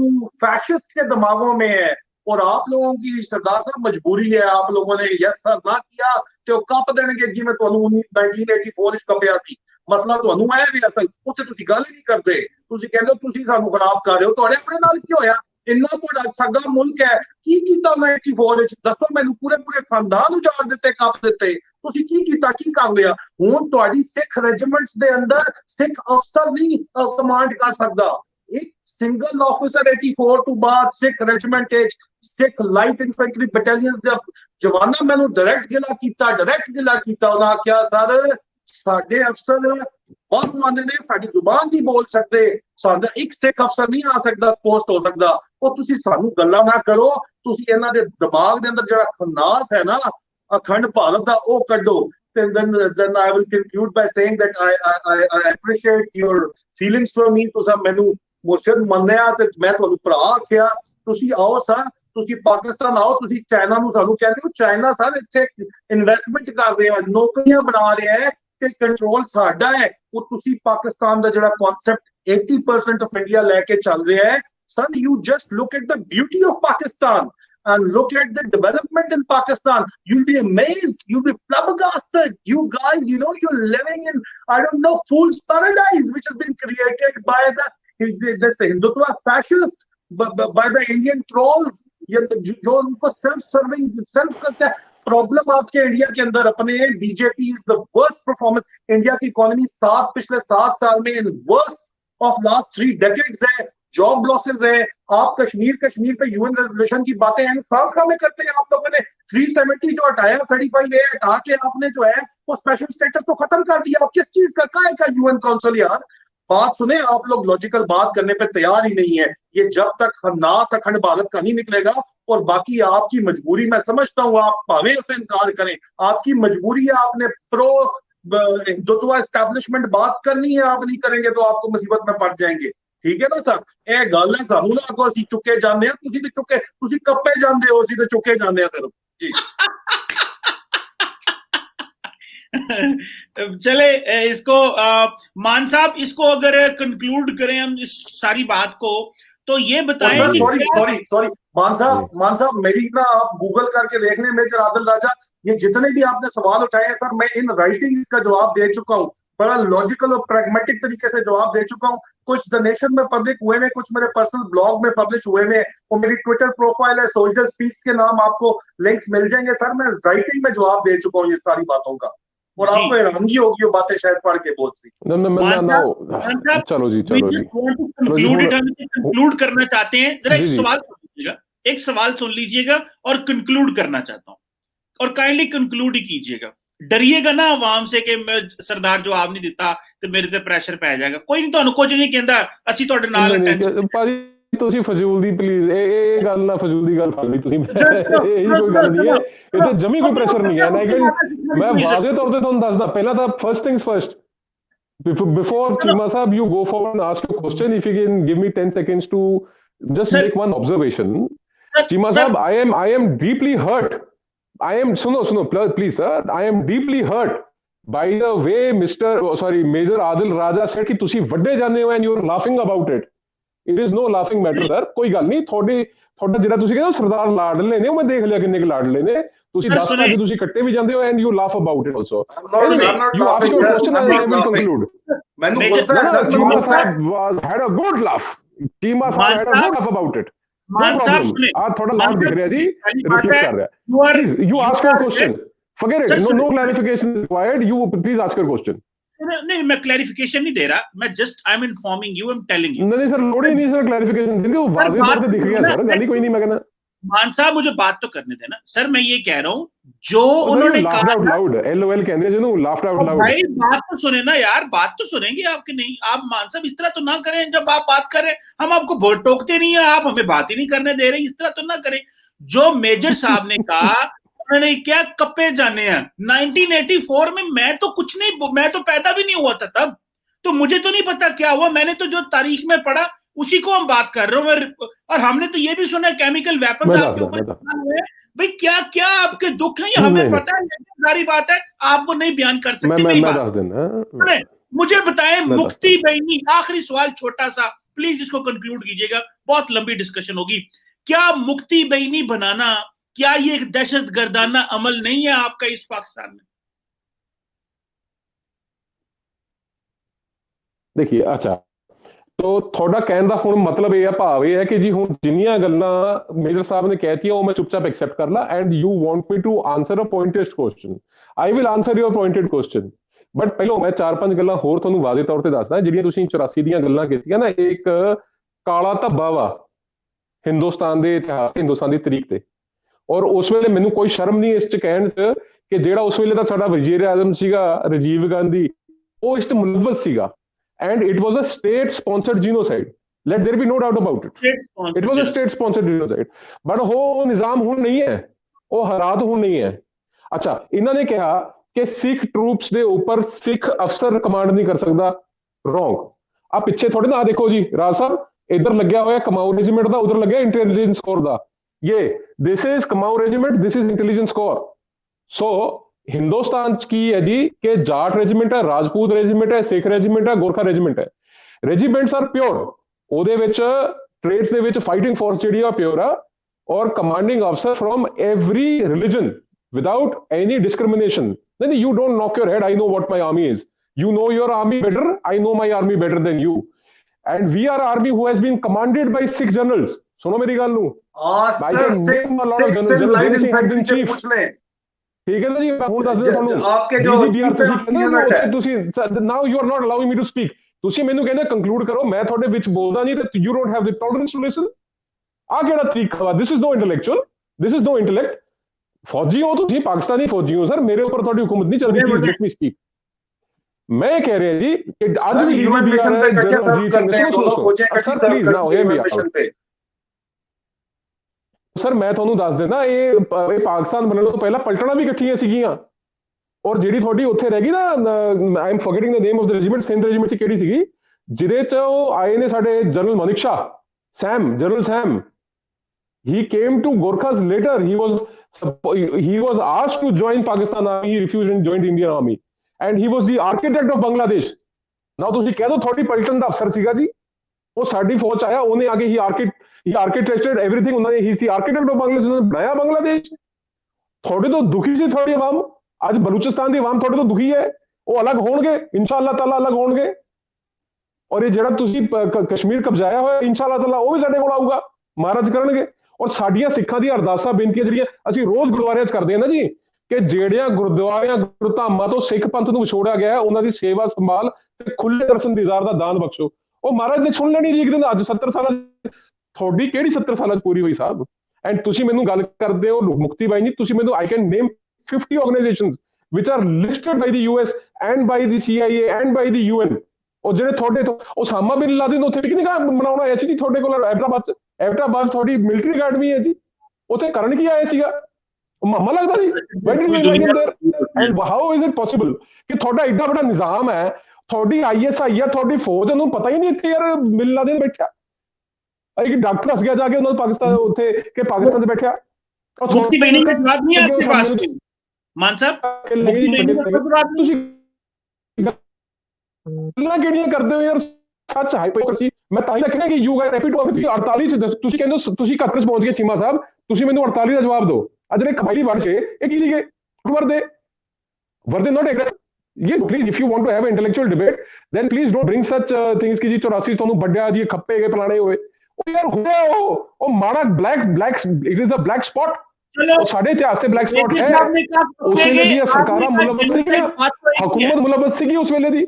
फैशिस्ट के दिमागों में है। और आप लोगों की सरदार साहब मजबूरी है, आप लोगों ने यस सर ना किया तो कप देंगे जी मैं ਤੁਹਾਨੂੰ 1984 ਚ ਕੱਪਿਆ ਸੀ। ਮਸਲਾ ਤੁਹਾਨੂੰ ਆਇਆ ਵੀ ਅਸਲ ਉੱਥੇ ਤੁਸੀਂ ਗੱਲ ਹੀ ਨਹੀਂ ਕਰਦੇ। ਤੁਸੀਂ ਕਹਿੰਦੇ ਹੋ ਤੁਸੀਂ ਸਾਨੂੰ ਖਰਾਬ ਕਰ ਰਹੇ ਹੋ, ਤੁਹਾਡੇ ਆਪਣੇ ਨਾਲ ਕੀ ਹੋਇਆ? ਇੰਨਾ ਤੁਹਾਡਾ ਸਗਾ ਮੁਲਕ ਹੈ, ਕੀ ਕੀਤਾ ਮੈਂ 84 ਵਿੱਚ? ਦੱਸੋ ਮੈਨੂੰ। ਪੂਰੇ ਪੂਰੇ ਖਾਨਦਾਨ ਉਜਾੜ ਦਿੱਤੇ, ਕੱਪ ਦਿੱਤੇ। ਤੁਸੀਂ ਕੀ ਕੀਤਾ, ਕੀ ਕਰ ਲਿਆ? ਹੁਣ ਤੁਹਾਡੀ ਸਿੱਖ ਰੈਜੀਮੈਂਟਸ ਦੇ ਅੰਦਰ ਸਿੱਖ ਅਫਸਰ ਨਹੀਂ ਕਮਾਂਡ ਕਰ ਸਕਦਾ। ਇੱਕ ਸਿੰਗਲ ਆਫਿਸਰ 84 ਤੋਂ ਬਾਅਦ ਸਿੱਖ ਰੈਜੀਮੈਂਟ ਵਿੱਚ ਸਿੱਖ ਲਾਈਟ ਇਨਫੈਂਟਰੀ ਬਟਾਲੀਅਨਸ ਦੇ ਜਵਾਨਾਂ ਮੈਨੂੰ ਡਾਇਰੈਕਟ ਗਿਲਾ ਕੀਤਾ। ਉਹਨਾਂ ਆਖਿਆ ਸਰ ਸਾਡੇ ਅਫਸਰ ਬਹੁਤ ਮੰਨਦੇ ਨੇ, ਸਾਡੀ ਜ਼ੁਬਾਨ ਨਹੀਂ ਬੋਲ ਸਕਦੇ, ਸਾਡਾ ਇੱਕ ਸਿੱਖ ਅਫਸਰ ਨਹੀਂ ਆ ਸਕਦਾ, ਪੋਸਟ ਹੋ ਸਕਦਾ। ਉਹ ਤੁਸੀਂ ਸਾਨੂੰ ਗੱਲਾਂ ਨਾ ਕਰੋ, ਤੁਸੀਂ ਇਹਨਾਂ ਦੇ ਦਿਮਾਗ ਦੇ ਅੰਦਰ ਜਿਹੜਾ ਖਨਾਸ ਹੈ ਨਾ ਅਖੰਡ ਭਾਰਤ ਦਾ, ਉਹ ਕੱਢੋ। then I will conclude by saying that I appreciate your feelings for me। ਤੁਸੀਂ ਮੈਨੂੰ ਮੁਰਸ਼ਿਦ ਮੰਨਿਆ ਤੇ ਮੈਂ ਤੁਹਾਨੂੰ ਭਰਾ ਆਖਿਆ। ਤੁਸੀਂ ਆਓ ਸਰ, ਤੁਸੀਂ ਪਾਕਿਸਤਾਨ ਆਓ, ਤੁਸੀਂ ਚਾਈਨਾ ਨੂੰ ਸਾਨੂੰ ਕਹਿੰਦੇ ਹੋ ਚਾਈਨਾ ਸਰ ਇੱਥੇ ਇਨਵੈਸਟਮੈਂਟ ਕਰ ਰਿਹਾ, ਨੌਕਰੀਆਂ ਬਣਾ ਰਿਹਾ ਹੈ ਤੇ ਕੰਟਰੋਲ ਸਾਡਾ ਹੈ। ਉਹ ਤੁਸੀਂ ਪਾਕਿਸਤਾਨ ਦਾ ਜਿਹੜਾ ਕਨਸੈਪਟ 80% ਆਫ ਇੰਡੀਆ ਲੈ ਕੇ ਚੱਲ ਰਿਹਾ ਹੈ। Sir you just look at the beauty of Pakistan and look at the development in Pakistan. You'll be amazed. You'll be flabbergasted. You guys, you know, you're living in, I don't know, fool's paradise, which has been created by this Hindutva fascist, by the Indian trolls. जो उनको self-serving, self करते हैं। Problem आपके India के अंदर अपने BJP is the worst performance. India की economy पिछले 7 साल में वर्स्ट ऑफ लास्ट 3 डेकेड्स है। जॉब लॉसेस है। आप कश्मीर पे यूएन रेजोल्यूशन की बातें हैं खाम में करते हैं। आप लोगों ने 370 जो हटाया, 35A हटा के आपने जो है वो स्पेशल स्टेटस तो खत्म कर दिया। आप किस चीज का काहे का यूएन काउंसिल? यार बात सुने, आप लोग लॉजिकल बात करने पे तैयार ही नहीं है। ये जब तक खन्नास अखंड भारत का नहीं निकलेगा, और बाकी आपकी मजबूरी मैं समझता हूँ, आप भावे उसे इनकार करें, आपकी मजबूरी है। आपने प्रो हिंदुत्व एस्टैब्लिशमेंट बात करनी है, आप नहीं करेंगे तो आपको मुसीबत में पड़ जाएंगे। ठीक है ना सर? ਇਹ ਗੱਲ ਹੈ, ਸਾਨੂੰ ਨਾ ਕੋ ਅਸੀਂ ਚੁੱਕੇ ਜਾਂਦੇ ਆ, ਤੁਸੀਂ ਵੀ ਚੁੱਕੇ, ਤੁਸੀਂ ਕੱਪੇ ਜਾਂਦੇ ਹੋ, ਅਸੀਂ ਤੇ ਚੁੱਕੇ ਜਾਂਦੇ ਆ ਸਿਰਫ ਜੀ। चले इसको मान साहब, इसको अगर कंक्लूड करें हम इस सारी बात को, तो ये बताएं कि सॉरी मान साहब मेरी ना आप गूगल करके देख लें, मेजर आदिल राजा, ये जितने भी आपने सवाल उठाए हैं सर, मैं इन राइटिंग इसका जवाब दे चुका हूँ। बड़ा लॉजिकल और प्रैग्मेटिक तरीके से जवाब दे चुका हूँ। कुछ द नेशन में पब्लिक हुए हैं, कुछ मेरे पर्सनल ब्लॉग में पब्लिश हुए हैं, वो मेरी ट्विटर प्रोफाइल है सोल्जर स्पीक्स के नाम, आपको लिंक्स मिल जाएंगे। सर मैं राइटिंग में जवाब दे चुका हूँ ये सारी बातों का, और आपको हैरानगी होगी वो बातें शायद पढ़ के बहुत सी। चलो जी कंक्लूड करना चाहते हैं, जरा एक सवाल सुन लीजिएगा और कंक्लूड करना चाहता हूँ, और काइंडली कंक्लूड ही कीजिएगा। डरिएगा ना आवाम से कि मैं सरदार जवाब नहीं दिता तो मेरे ते प्रेशर पै जाएगा। कोई नहीं, ਤੁਹਾਨੂੰ ਕੁਝ ਨਹੀਂ ਕਹਿੰਦਾ, ਅਸੀਂ ਤੁਹਾਡੇ ਨਾਲ ਅਟੈਂਸ਼ਨ। ਭਾਜੀ ਤੁਸੀਂ ਫਜ਼ੂਲ ਦੀ ਪਲੀਜ਼ ਇਹ ਗੱਲ ਨਾ, ਫਜ਼ੂਲ ਦੀ ਗੱਲ ਫੜ ਲਈ ਤੁਸੀਂ। ਇਹ ਕੋਈ ਗੱਲ ਨਹੀਂ ਹੈ, ਇਹ ਤੇ ਜਮੀ ਕੋਈ ਪ੍ਰੈਸ਼ਰ ਨਹੀਂ ਹੈ। ਮੈਂ ਵਾਜ਼ੇ ਤੌਰ ਤੇ ਤੁਹਾਨੂੰ ਦੱਸਦਾ, ਪਹਿਲਾਂ ਤਾਂ first things first, before Chima Sahab you go forward and ask your question, if you can give me 10 seconds to just make one observation. Chima Sahab, I am deeply hurt. Suno, please sir, I am deeply hurt by the way Major Adil Raja said कि ਤੁਸੀਂ ਵੱਡੇ ਜਾਂਦੇ ਹੋ and you are laughing about it. It is no laughing matter sir, ਕੋਈ ਗੱਲ ਨਹੀਂ। ਤੁਹਾਡਾ ਜਿਹੜਾ ਤੁਸੀਂ ਕਹਿੰਦੇ ਸਰਦਾਰ ਲਾਡਲੇ ਨੇ, ਉਹ ਮੈਂ ਦੇਖ ਲਿਆ ਕਿੰਨੇ ਕੁ ਲਾਡਲੇ ਨੇ। ਤੁਸੀਂ ਦੱਸ ਰਹੇ ਕਿ ਤੁਸੀਂ ਕੱਟੇ ਵੀ ਜਾਂਦੇ ਹੋ and you laugh about it also. Anyway, you ask your question and I will conclude. ਮੈਨੂੰ ਗੁੱਸਾ ਹੈ sir, Chima Sahab had a good laugh. Chima Sahab had a good laugh about it. मान साहब सुने, आज थोड़ा लाड दिख रहा है जी, रिफ्लेक्ट कर रहा है। Please, you ask your question. Forget it. No clarification required. You please ask your question. नहीं, मैं क्लैरिफिकेशन नहीं दे रहा, मैं just I am informing you, I am telling you. नहीं सर, लोड ही नहीं सर क्लैरिफिकेशन देने, वो वाज़ेह तौर पे दिख रही है सर, गाली कोई नहीं मैं कहना। मान साहब मुझे बात तो करने देना सर। मैं ये कह रहा हूँ जो उन्होंने कहा लाउड LOL कहते हैं जो लाफ्ड आउट लाउड। भाई बात तो सुने ना यार, बात तो सुनेंगे आपके नहीं। आप मान साहब इस तरह तो ना करें, जब आप बात करें हम आपको बहुत टोकते नहीं है, आप हमें बात ही नहीं करने दे रहे, इस तरह तो ना करें। जो मेजर साहब ने कहा उन्होंने क्या कप्पे जाने हैं 1984 में, मैं तो कुछ नहीं, मैं तो पैदा भी नहीं हुआ था तब, तो मुझे तो नहीं पता क्या हुआ। मैंने तो जो तारीख में पढ़ा उसी को हम बात कर रहे हैं। और हमने तो ये भी सुना है केमिकल वेपन्स आपके ऊपर इस्तेमाल हुए। भाई क्या क्या आपके दुख हैं, ये हमें पता है, सारी बात है, आप वो नहीं बयान कर सकते। मुझे बताएं, मुफ्ती बैनी, आखिरी सवाल छोटा सा, प्लीज इसको कंक्लूड कीजिएगा, बहुत लंबी डिस्कशन होगी। क्या मुफ्ती बैनी बनाना, क्या ये एक दहशतगर्दाना अमल नहीं है आपका इस पाकिस्तान में? देखिए, अच्छा, तो थोड़ा कहने का हुण मतलब यह है, भाव यह है कि जी हुण जिन्नियां गल्लां मेजर साहब ने कहतियां वो मैं चुपचाप एक्सेप्ट कर ला, and you want me to answer a pointed question, I will answer your pointed question. But पहलों मैं 4-5 गल्लां होर तुहानूं वाज़े तौर ते दसदा, जिहड़ियां तुसीं 84 ਦੀਆਂ गल्लां कीतियां ना, एक काला धब्बा वा हिंदुस्तान के इतिहास, हिंदुस्तान की तरीक ते, और उस वेले मैनूं कोई शर्म नहीं इस च कहण च कि जिहड़ा उस वेले दा साडा वजीर आज़म सीगा राजीव गांधी, वो इस च मुलव्वस सीगा, and it was a state sponsored genocide, let there be no doubt about it, it was a state sponsored genocide, but वो निजाम हुण नहीं है, वो हालात हुण नहीं है। अच्छा, इन्होंने कहा कि सिख ट्रूप्स के ऊपर सिख अफसर कमांड नहीं कर सकता, रॉन्ग। आप पिछे थोड़े ना देखो जी राज साहब, इधर लग्या होया कमाऊ रेजिमेंट का, उधर लग्या इंटेलिजेंस कोर का, ये this is Kumaon regiment, this is intelligence corps. So Hindustan की है जी कि जाट रेजिमेंट है, राजपूत रेजिमेंट है, सिख रेजिमेंट है, गोरखा रेजिमेंट है, रेजिमेंट्स आर प्योर, ਉਹਦੇ ਵਿੱਚ ट्रेड्स ਦੇ ਵਿੱਚ फाइटिंग फोर्स ਜਿਹੜੀ ਆ प्योर ਆ, और कमांडिंग अफसर from every religion without any discrimination. नहीं, you don't knock your head, I know what my army is, you know your army better, I know my army better than you, and we are army who has been commanded by 6 generals। सुनो मेरी गल नूं, I can name a lot of generals, General Singh had been chief, ठीक है ना जी। मैं हुण दस दिंदा तुहानूं, आपके जो ਤੁਸੀਂ now you are not allowing me to speak, ਤੁਸੀਂ ਮੈਨੂੰ ਕਹਿੰਦੇ ਕੰਕਲੂਡ ਕਰੋ, ਮੈਂ ਤੁਹਾਡੇ ਵਿੱਚ ਬੋਲਦਾ ਨਹੀਂ ਤੇ you don't have the tolerance to listen। ਆ ਕਿਹੜਾ ਤਰੀਕਾ ਵਾ? this is no intellectual, this is no intellect। फौजी हो ਤੁਸੀਂ, पाकिस्तानी फौजी हो सर, मेरे ऊपर ਤੁਹਾਡੀ हुकूमत नहीं चल रही, प्लीज लेट मी स्पीक। मैं कह रहा जी कि आज भी ह्यूमन मिशन पे कच्चे सर्व करते हैं, दोनों फौजें कच्ची सर्व करती हैं ह्यूमन मिशन पे। सर मैं ਤੁਹਾਨੂੰ ਦੱਸ ਦਿੰਦਾ, ਇਹ ਪਾਕਿਸਤਾਨ ਬਣਨ ਤੋਂ ਪਹਿਲਾਂ ਪਲਟਣਾ ਵੀ ਇਕੱਠੀਆਂ ਸੀਗੀਆਂ, ਔਰ ਜਿਹੜੀ ਤੁਹਾਡੀ ਉੱਥੇ ਰਹਿ ਗਈ ਨਾ, I am forgetting the name of the regiment, Sindh regiment ਸੀ ਕਿਹੜੀ ਸੀਗੀ, ਜਿਹਦੇ ਚ ਉਹ ਆਏ ਨੇ ਸਾਡੇ general Manekshaw, Sam, general Sam, he came to Gorkhas later, he was asked to join Pakistan army, he refused and joined Indian army, and he was the architect of Bangladesh। now ਤੁਸੀਂ ਕਹਿ ਦੋ ਤੁਹਾਡੀ ਪਲਟਨ ਦਾ ਅਫਸਰ ਸੀਗਾ ਜੀ, ਉਹ ਸਾਡੀ ਫੌਜ ਚ ਆਇਆ, ਉਹਨੇ ਆ ਕੇ he architected everything, ਉਹਨਾਂ ਨੇ, he is the architect of Bangladesh, ਉਹਨੇ ਬਣਾਇਆ ਬੰਗਲਾਦੇਸ਼। ਤੁਹਾਡੇ ਤੋਂ ਦੁਖੀ ਸੀ ਤੁਹਾਡੀ ਆਵਾਮ, ਅੱਜ ਬਲੂਚਿਸਤਾਨ ਦੀ ਆਵਾਮ ਤੁਹਾਡੇ ਤੋਂ ਦੁਖੀ ਹੈ, ਉਹ ਅਲੱਗ ਹੋਣਗੇ ਇਨਸ਼ਾਅੱਲਾ ਤਾਲਾ, ਅਲੱਗ ਹੋਣਗੇ। ਔਰ ਇਹ ਜਿਹੜਾ ਤੁਸੀਂ ਕਸ਼ਮੀਰ ਕਬਜ਼ਾਇਆ ਹੋਇਆ, ਇਨਸ਼ਾਅੱਲਾ ਤਾਲਾ ਉਹ ਵੀ ਸਾਡੇ ਕੋਲ ਆਊਗਾ, ਮਹਾਰਾਜ ਕਰਨਗੇ। ਔਰ ਸਾਡੀਆਂ ਸਿੱਖਾਂ ਦੀਆਂ ਅਰਦਾਸਾਂ ਬੇਨਤੀਆਂ ਜਿਹੜੀਆਂ ਅਸੀਂ ਰੋਜ਼ ਗੁਰਦੁਆਰਿਆਂ 'ਚ ਕਰਦੇ ਹਾਂ ਨਾ ਜੀ, ਕਿ ਜਿਹੜੀਆਂ ਗੁਰਦੁਆਰਿਆਂ ਗੁਰਧਾਮਾਂ ਤੋਂ ਸਿੱਖ ਪੰਥ ਨੂੰ ਵਿਛੋੜਿਆ ਗਿਆ, ਉਹਨਾਂ ਦੀ ਸੇਵਾ ਸੰਭਾਲ ਤੇ ਖੁੱਲੇ ਦਰਸ਼ਨ ਦੀਦਾਰ ਦਾ ਦਾਨ ਬਖਸ਼ੋ। ਉਹ ਮਹਾਰਾਜ ਨੇ ਸੁਣ ਲੈਣੀ ਜੀ ਇੱਕ ਦਿਨ। ਅੱਜ 70 ਸਾਲਾਂ ਤੁਹਾਡੀ ਕਿਹੜੀ 70 ਸਾਲਾਂ 'ਚ ਪੂਰੀ ਹੋਈ ਸਾਹਿਬ? ਐਂਡ ਤੁਸੀਂ ਮੈਨੂੰ ਗੱਲ ਕਰਦੇ ਹੋ ਮੁਕਤੀ ਬਾਈ ਜੀ, ਤੁਸੀਂ ਮੈਨੂੰ, I can name 50 organisations which are listed by the US and by the CIA and by the UN। ਉਹ ਜਿਹੜੇ ਤੁਹਾਡੇ ਤੋਂ ਉਸਾਮਾ ਬਿਨ ਲਾਦਨ ਉੱਥੇ ਪਿਕਨਿਕ ਮਨਾਉਣਾ ਆਇਆ ਸੀ ਜੀ ਤੁਹਾਡੇ ਕੋਲ ਐਬਟਾਬਾਦ 'ਚ। ਐਬਟਾਬਾਦ ਤੁਹਾਡੀ ਮਿਲਟਰੀ ਅਕੈਡਮੀ ਹੈ ਜੀ, ਉੱਥੇ ਕਰਨ ਕੀ ਆਇਆ ਸੀਗਾ? ਮਾਮਾ ਲੱਗਦਾ ਜੀ। And how is it possible ਕਿ ਤੁਹਾਡਾ ਐਡਾ ਵੱਡਾ ਨਿਜ਼ਾਮ ਹੈ, ਤੁਹਾਡੀ ISI ਆ, ਤੁਹਾਡੀ ਫੌਜ, ਉਹਨੂੰ ਪਤਾ ਹੀ ਨਹੀਂ ਇੱਥੇ ਯਾਰ ਬਿਨ ਲਾਦਨ ਬੈਠਾ। ਇੱਕ ਡਾਕਟਰ ਦੱਸ ਗਿਆ ਜਾ ਕੇ ਉਹਨਾਂ ਨੂੰ ਪਾਕਿਸਤਾਨ ਉੱਥੇ ਕਿ ਪਾਕਿਸਤਾਨ 'ਚ ਬੈਠਿਆ। ਮੁਕਤੀ ਬੈਣੀ का जवाब नहीं है आपके पास में मान साहब? ਤੁਸੀਂ ਗੱਲਾਂ ਕਿਹੜੀਆਂ ਕਰਦੇ ਹੋ ਯਾਰ? ਸੱਚ ਹਾਈਪੋਕ੍ਰੇਸੀ। ਮੈਂ ਤਾਂ ਹੀ ਰੱਖਣਾ ਕਿ ਯੂ ਗਾਇਸ ਹੈਪੀ ਟੂ 48 ਚ ਤੁਸੀਂ ਕਹਿੰਦੇ ਤੁਸੀਂ ਘੱਟ ਪਹੁੰਚ ਗਏ ਚੀਮਾ ਸਾਹਿਬ, ਤੁਸੀਂ ਮੈਨੂੰ 48 ਦਾ ਜਵਾਬ ਦਿਓ। ਆ ਜਿਹੜੇ ਕਬਾਇਲੀ ਵੜ ਸੀ ਇਹ ਕੀ ਸੀਗੇ? ਵਰਦੇ ਨਾਟ ਐਗਰੈਸਿਵ। ये please, if you want to have an intellectual debate, then please don't bring such things कि जी 84 ਤੁਹਾਨੂੰ ਵੱਡਿਆ ਜੀ ਖੱਪੇ ਗਏ ਫਲਾਣੇ ਹੋਏ। ਉਹ ਯਾਰ ਹੋਇਆ ਉਹ ਮਾੜਾ black it is a black spot. ਉਹ ਸਾਡੇ ਇਤਿਹਾਸ ਤੇ ਬਲੈਕ ਸਪॉट ਹੈ। ਉਸ ਵੇਲੇ ਦੀਆਂ ਸਰਕਾਰਾਂ ਮੁਲਵਸ ਸੀਗੀਆਂ, ਹਕੂਮਤ ਮੁਲਵਸ ਸੀਗੀ ਉਸ ਵੇਲੇ ਦੀ।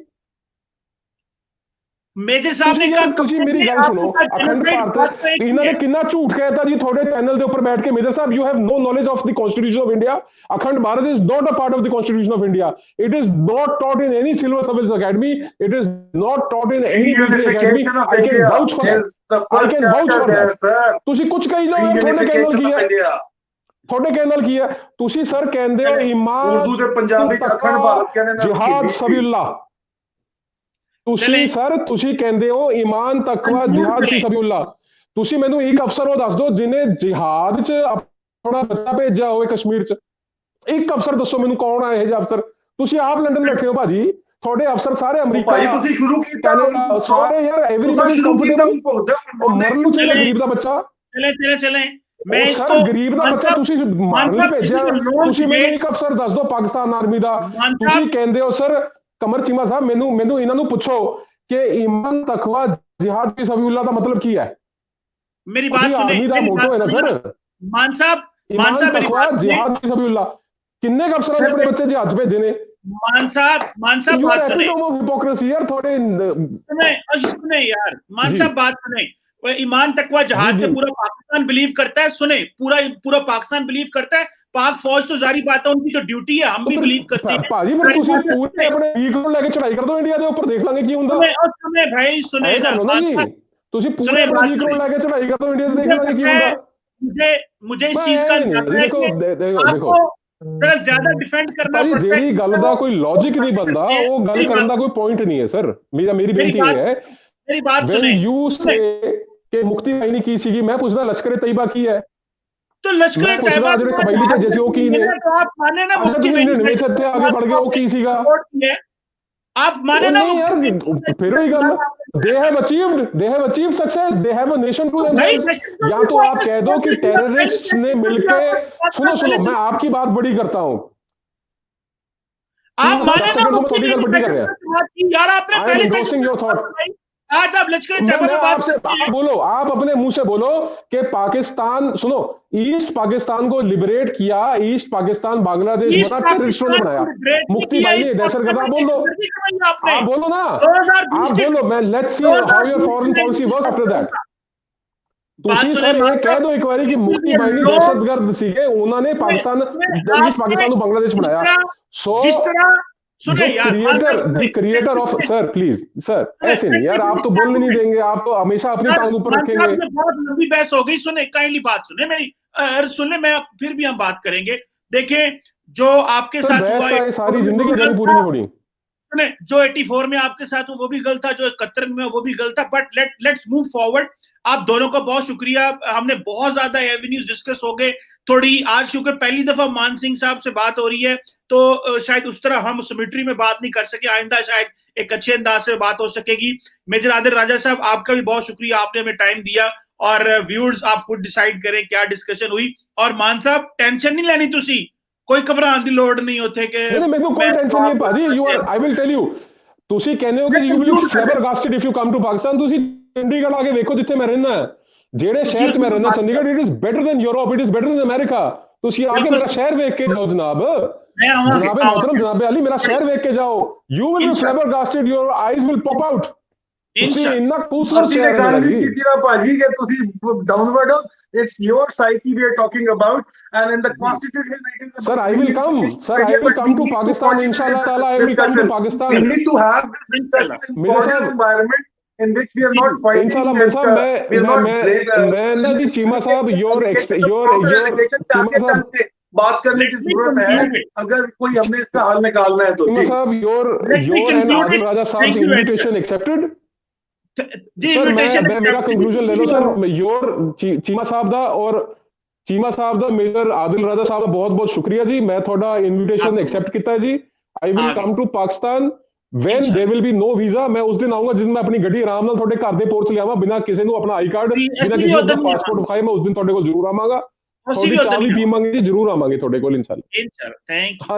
ਮੇਜਰ ਸਾਹਿਬ ਨੇ ਕਹਾ, ਤੁਸੀਂ ਮੇਰੀ ਗੱਲ ਸੁਣੋ, ਅਖੰਡ ਭਾਰਤ ਇਹਨਾਂ ਨੇ ਕਿੰਨਾ ਝੂਠ ਕਹਿਤਾ ਜੀ ਤੁਹਾਡੇ ਚੈਨਲ ਦੇ ਉੱਪਰ ਬੈਠ ਕੇ। Major Sahib, you have no knowledge of the constitution of India। Akhand Bharat is not a part of the constitution of India, it is not taught in any civil service academy, it is not taught in any military academy। I can vouch for that, I can vouch for that। ਤੁਸੀਂ ਕੁਝ ਕਹੀ ਜਾਓ, ਤੁਹਾਡੇ ਕਹਿਣ ਕੀ ਹੈ? ਤੁਹਾਡੇ ਕਹਿਣ ਨਾਲ ਕੀ ਹੈ? ਤੁਸੀਂ ਸਰ ਕਹਿੰਦੇ ਹੋ ਇਮਾਮ, ਉਰਦੂ ਤੇ ਪੰਜਾਬੀ ਚ ਅਖੰਡ ਭਾਰਤ ਕਹਿੰਦੇ ਨੇ, ਜਿਹਾਦ ਸਬੀਲੁल्लाह। ਤੁਸੀਂ ਸਰ ਤੁਸੀਂ ਕਹਿੰਦੇ ਹੋ ਈਮਾਨ ਤਕਵਾ ਜਿਹਾਦ ਫੀ ਸਬੀਲੁल्लाह, ਤੁਸੀਂ ਮੈਨੂੰ ਇੱਕ ਅਫਸਰ ਉਹ ਦੱਸ ਦਿਓ ਜਿਹਨੇ ਜਿਹਾਦ 'ਚ ਆਪਣਾ ਬੱਚਾ ਭੇਜਿਆ ਹੋਵੇ ਕਸ਼ਮੀਰ 'ਚ। ਇੱਕ ਅਫਸਰ ਦੱਸੋ ਮੈਨੂੰ, ਕੌਣ ਆ ਇਹ ਜਿਹਾ ਅਫਸਰ? ਤੁਸੀਂ ਆਪ ਲੰਡਨ ਬੈਠੇ ਹੋ ਭਾਜੀ, ਤੁਹਾਡੇ ਅਫਸਰ ਸਾਰੇ ਅਮਰੀਕਾ, ਭਾਈ ਤੁਸੀਂ ਸ਼ੁਰੂ ਕੀਤਾ ਸਾਰੇ ਯਾਰ ਐਵਰੀਬਾਡੀ ਇਜ਼ ਕੰਫਰਟੇਬਲ। ਮਰਨ ਨੂੰ ਚਾਹੀਦਾ ਗਰੀਬ ਦਾ ਬੱਚਾ। चले मैं ਸਰ ਗਰੀਬ ਦਾ ਬੱਚਾ ਤੁਸੀਂ ਮਾਰਨ ਲਈ ਭੇਜਿਆ। ਤੁਸੀਂ ਮੈਨੂੰ ਇੱਕ ਅਫਸਰ ਦੱਸ ਦਿਓ ਪਾਕਿਸਤਾਨ ਆਰਮੀ ਦਾ। ਤੁਸੀਂ ਕਹਿੰਦੇ ਹੋ ਸਰ ਕਮਰ ਚੀਮਾ ਸਾਹਿਬ, ਮੈਨੂੰ ਇਹਨਾਂ ਨੂੰ ਪੁੱਛੋ ਕਿ ਈਮਾਨ ਤਕਵਾ ਜਿਹਾਦ ਫੀ ਸਬੀਲੁल्लाह ਦਾ ਮਤਲਬ ਕੀ ਹੈ? मेरी बात सुने, आर्मी ਦਾ ਮੋਟੋ ਹੈ ਨਾ ਸਰ, मान साहब मेरी बात जिहाद फी सबिलिल्लाह। कितने अफसरों ने अपने बच्चे जिहाद भेजे ने? मान साहब बात सुने, हिपोक्रेसी यार थोड़े सुने यार, मान साहब बात सुने। ईमान तकवा जहाज पे पूरा पाकिस्तान बिलीव करता है। सुने, पूरा पाकिस्तान बिलीव करता है। पाक फौज तो जारी बात है, उनकी तो ड्यूटी है, हम भी बिलीव करते हैं। भाजी फिर तुसी पूरे अपने वीक को लेके चढ़ाई कर दो इंडिया दे ऊपर, देख लांगे की हुंदा। सुने भाई, सुने ना, तुसी पूरे अपने वीक को लेके चढ़ाई कर दो इंडिया दे, देख लांगे की हुंदा। मुझे इस चीज का देखो थोड़ा ज्यादा डिफेंड करना पड़ता है। ਜਿਹੜੀ ਗੱਲ ਦਾ ਕੋਈ ਲੌਜੀਕ ਨਹੀਂ ਬੰਦਾ, ਉਹ ਗੱਲ ਕਰਨ ਦਾ ਕੋਈ ਪੁਆਇੰਟ ਨਹੀਂ ਹੈ ਸਰ। ਮੇਰੀ ਬੇਨਤੀ ਇਹ ਹੈ, ਮੇਰੀ ਬਾਤ ਸੁਣੇ, ਯੂ ਸੇ ਕਿ ਮੁਕਤੀ ਬਾਈ ਨੇ ਕੀ ਸੀਗੀ, ਮੈਂ ਪੁੱਛਦਾ ਲਸ਼ਕਰ ਤੈयबा ਕੀ ਹੈ? तो लश्कर तैयबा ਜਿਹੜੇ ਕਬਾਇਲੀ ਭੇਜੇ ਸੀ ਉਹ ਕੀ ਨੇ? तो आप माने ना मुफ्ती में ਨਿਵੇਸ਼ ਇੱਥੇ ਆਗੇ बढ़ गए, ਉਹ ਕੀ ਸੀਗਾ? आप माने ना यार, फिर वही गल, they have achieved success, they have a nation to themselves। या तो आप कह दो कि टेररिस्ट ने मिलके, सुनो मैं आपकी बात बड़ी करता हूँ, आप माने ना थोड़ी गल बड़ी कर रहे हैं यार। आपने पहले endorsing your thought। आज आप लश्कर तैयबा में बात से आप बोलो, आप अपने मुंह से बोलो कि पाकिस्तान, सुनो, ईस्ट पाकिस्तान को लिबरेट किया, ईस्ट पाकिस्तान बांग्लादेश बना, टेररिस्टों ने बनाया, मुफ्ती भाई ने दहशतगर्द। बोल दो, आप बोलो ना, आप बोलो। मैं let's see how your foreign policy work after that. ਤੁਸੀਂ ਸਰ ਇਹ ਕਹਿ ਦੋ ਇੱਕ ਵਾਰੀ ਕਿ ਮੁਫਤੀ ਭਾਈ ਨੇ ਦਹਿਸ਼ਤਗਰਦ ਸੀਗੇ, ਉਹਨਾਂ ਨੇ ਪਾਕਿਸਤਾਨ, ਈਸਟ ਪਾਕਿस्तान ਨੂੰ ਬਾंग्लादेश बनाया। सो जिस तरह सुने यार, creator of, sir please sir ऐसे नहीं यार, आप तो बोलने नहीं देंगे, आप तो हमेशा अपनी टांग ऊपर रखेंगे। बहुत लंबी बहस हो गई, सुने काइंडली बात सुने मेरी, सुन ले, मैं फिर भी हम बात करेंगे। देखें जो आपके साथ हुआ, सारी जिंदगी पूरी नहीं होनी। सुने, जो 84 में आपके साथ हुआ वो भी गलत था, जो 71 में वो भी गलत था, बट लेट्स मूव फॉरवर्ड। आप दोनों का बहुत शुक्रिया, हमने बहुत ज्यादा एवेन्यूज डिस्कस हो गए थोड़ी आज, क्योंकि पहली दफा मान सिंह साहब से बात हो रही है, तो शायद उस तरह हम सिमेट्री में बात नहीं कर सके। आइंदा शायद एक अच्छे अंदाज से बात हो सकेगी। मेजर आदिल राजा साहब, आपका भी बहुत शुक्रिया, आपने हमें टाइम दिया, और व्यूअर्स आप खुद डिसाइड करें क्या डिस्कशन हुई। और मान साहब टेंशन नहीं लेनी, तुसी कोई घबराने की लोड़ नहीं होते कि मेरे को कोई टेंशन नहीं भाजी। You are, I will tell you, ਤੁਸੀਂ ਕਹਿੰਦੇ ਹੋ ਕਿ you will be flabbergasted if you come to Pakistan. ਤੁਸੀਂ ਚੰਡੀਗੜ੍ਹ ਆ ਕੇ ਵੇਖੋ ਜਿੱਥੇ ਮੈਂ ਰਹਿੰਦਾ, ਜਿਹੜੇ ਸ਼ਹਿਰ 'ਚ ਮੈਂ ਰਹਿੰਦਾ Chandigarh, it is better than Europe, it is better than America. ਤੁਸੀਂ ਆ ਕੇ ਮੇਰਾ ਸ਼ਹਿਰ ਵੇਖ ਕੇ ਜਾਓ ਜਨਾਬ, ਜਨਾਬੇ मोहतरम, जनाबे अली, मेरा शहर देख के जाओ, you will be flabbergasted, your eyes will pop out। ਤੁਸੀਂ ਇੰਨਾ ਖੂਬਸੂਰਤ ਸ਼ਹਿਰ ਹੈ ਜੀ ਭਾਜੀ ਕਿ ਤੁਸੀਂ ਡਾਊਨਵਰਡ ਹੋ। It's your psyche we are talking about, and in the constitution it is, sir, I will come, sir, I will come to Pakistan, inshallah taala, I will come to Pakistan। we need to have this discussion environment in which we are not fighting। inshallah मेरे साहब, मैं ना जी चीमा साहब, your Cheema साहब, बात करने की जरूरत है अगर कोई हमने इसका हल निकालना है तो। चीमा साहब, your and आदिल राजा साहब invitation accepted जी। मैं मेरा कंक्लूजन ले लो सर, योर चीमा साहब दा और चीमा साहब दा, मेजर आदिल राजा साहब दा बहुत बहुत शुक्रिया जी। मैं थोड़ा इनविटेशन एक्सेप्ट किया है जी। I will come to Pakistan when there will be no visa। मैं उस दिन आऊंगा जिस दिन मैं अपनी ਗੱਡੀ ਆਰਾਮ ਨਾਲ ਤੁਹਾਡੇ ਘਰ ਦੇ ਪੋਰਚ ਲਿਆਵਾਂ, ਬਿਨਾਂ ਕਿਸੇ ਨੂੰ ਆਪਣਾ ਆਈ ਕਾਰਡ, ਬਿਨਾਂ ਕਿਸੇ ਦਾ ਪਾਸਪੋਰਟ ਵਿਖਾਏ। ਮੈਂ ਉਸ ਦਿਨ ਤੁਹਾਡੇ ਕੋਲ ਜ਼ਰੂਰ ਆਵਾਂਗਾ, ਤੁਹਾਡੀ ਚਾਹ ਵੀ ਪੀਵਾਂਗੇ ਜੀ, ਜ਼ਰੂਰ ਆਵਾਂਗੇ ਤੁਹਾਡੇ ਕੋਲ, ਇਨਸ਼ਾਅੱਲਾ। Thank you.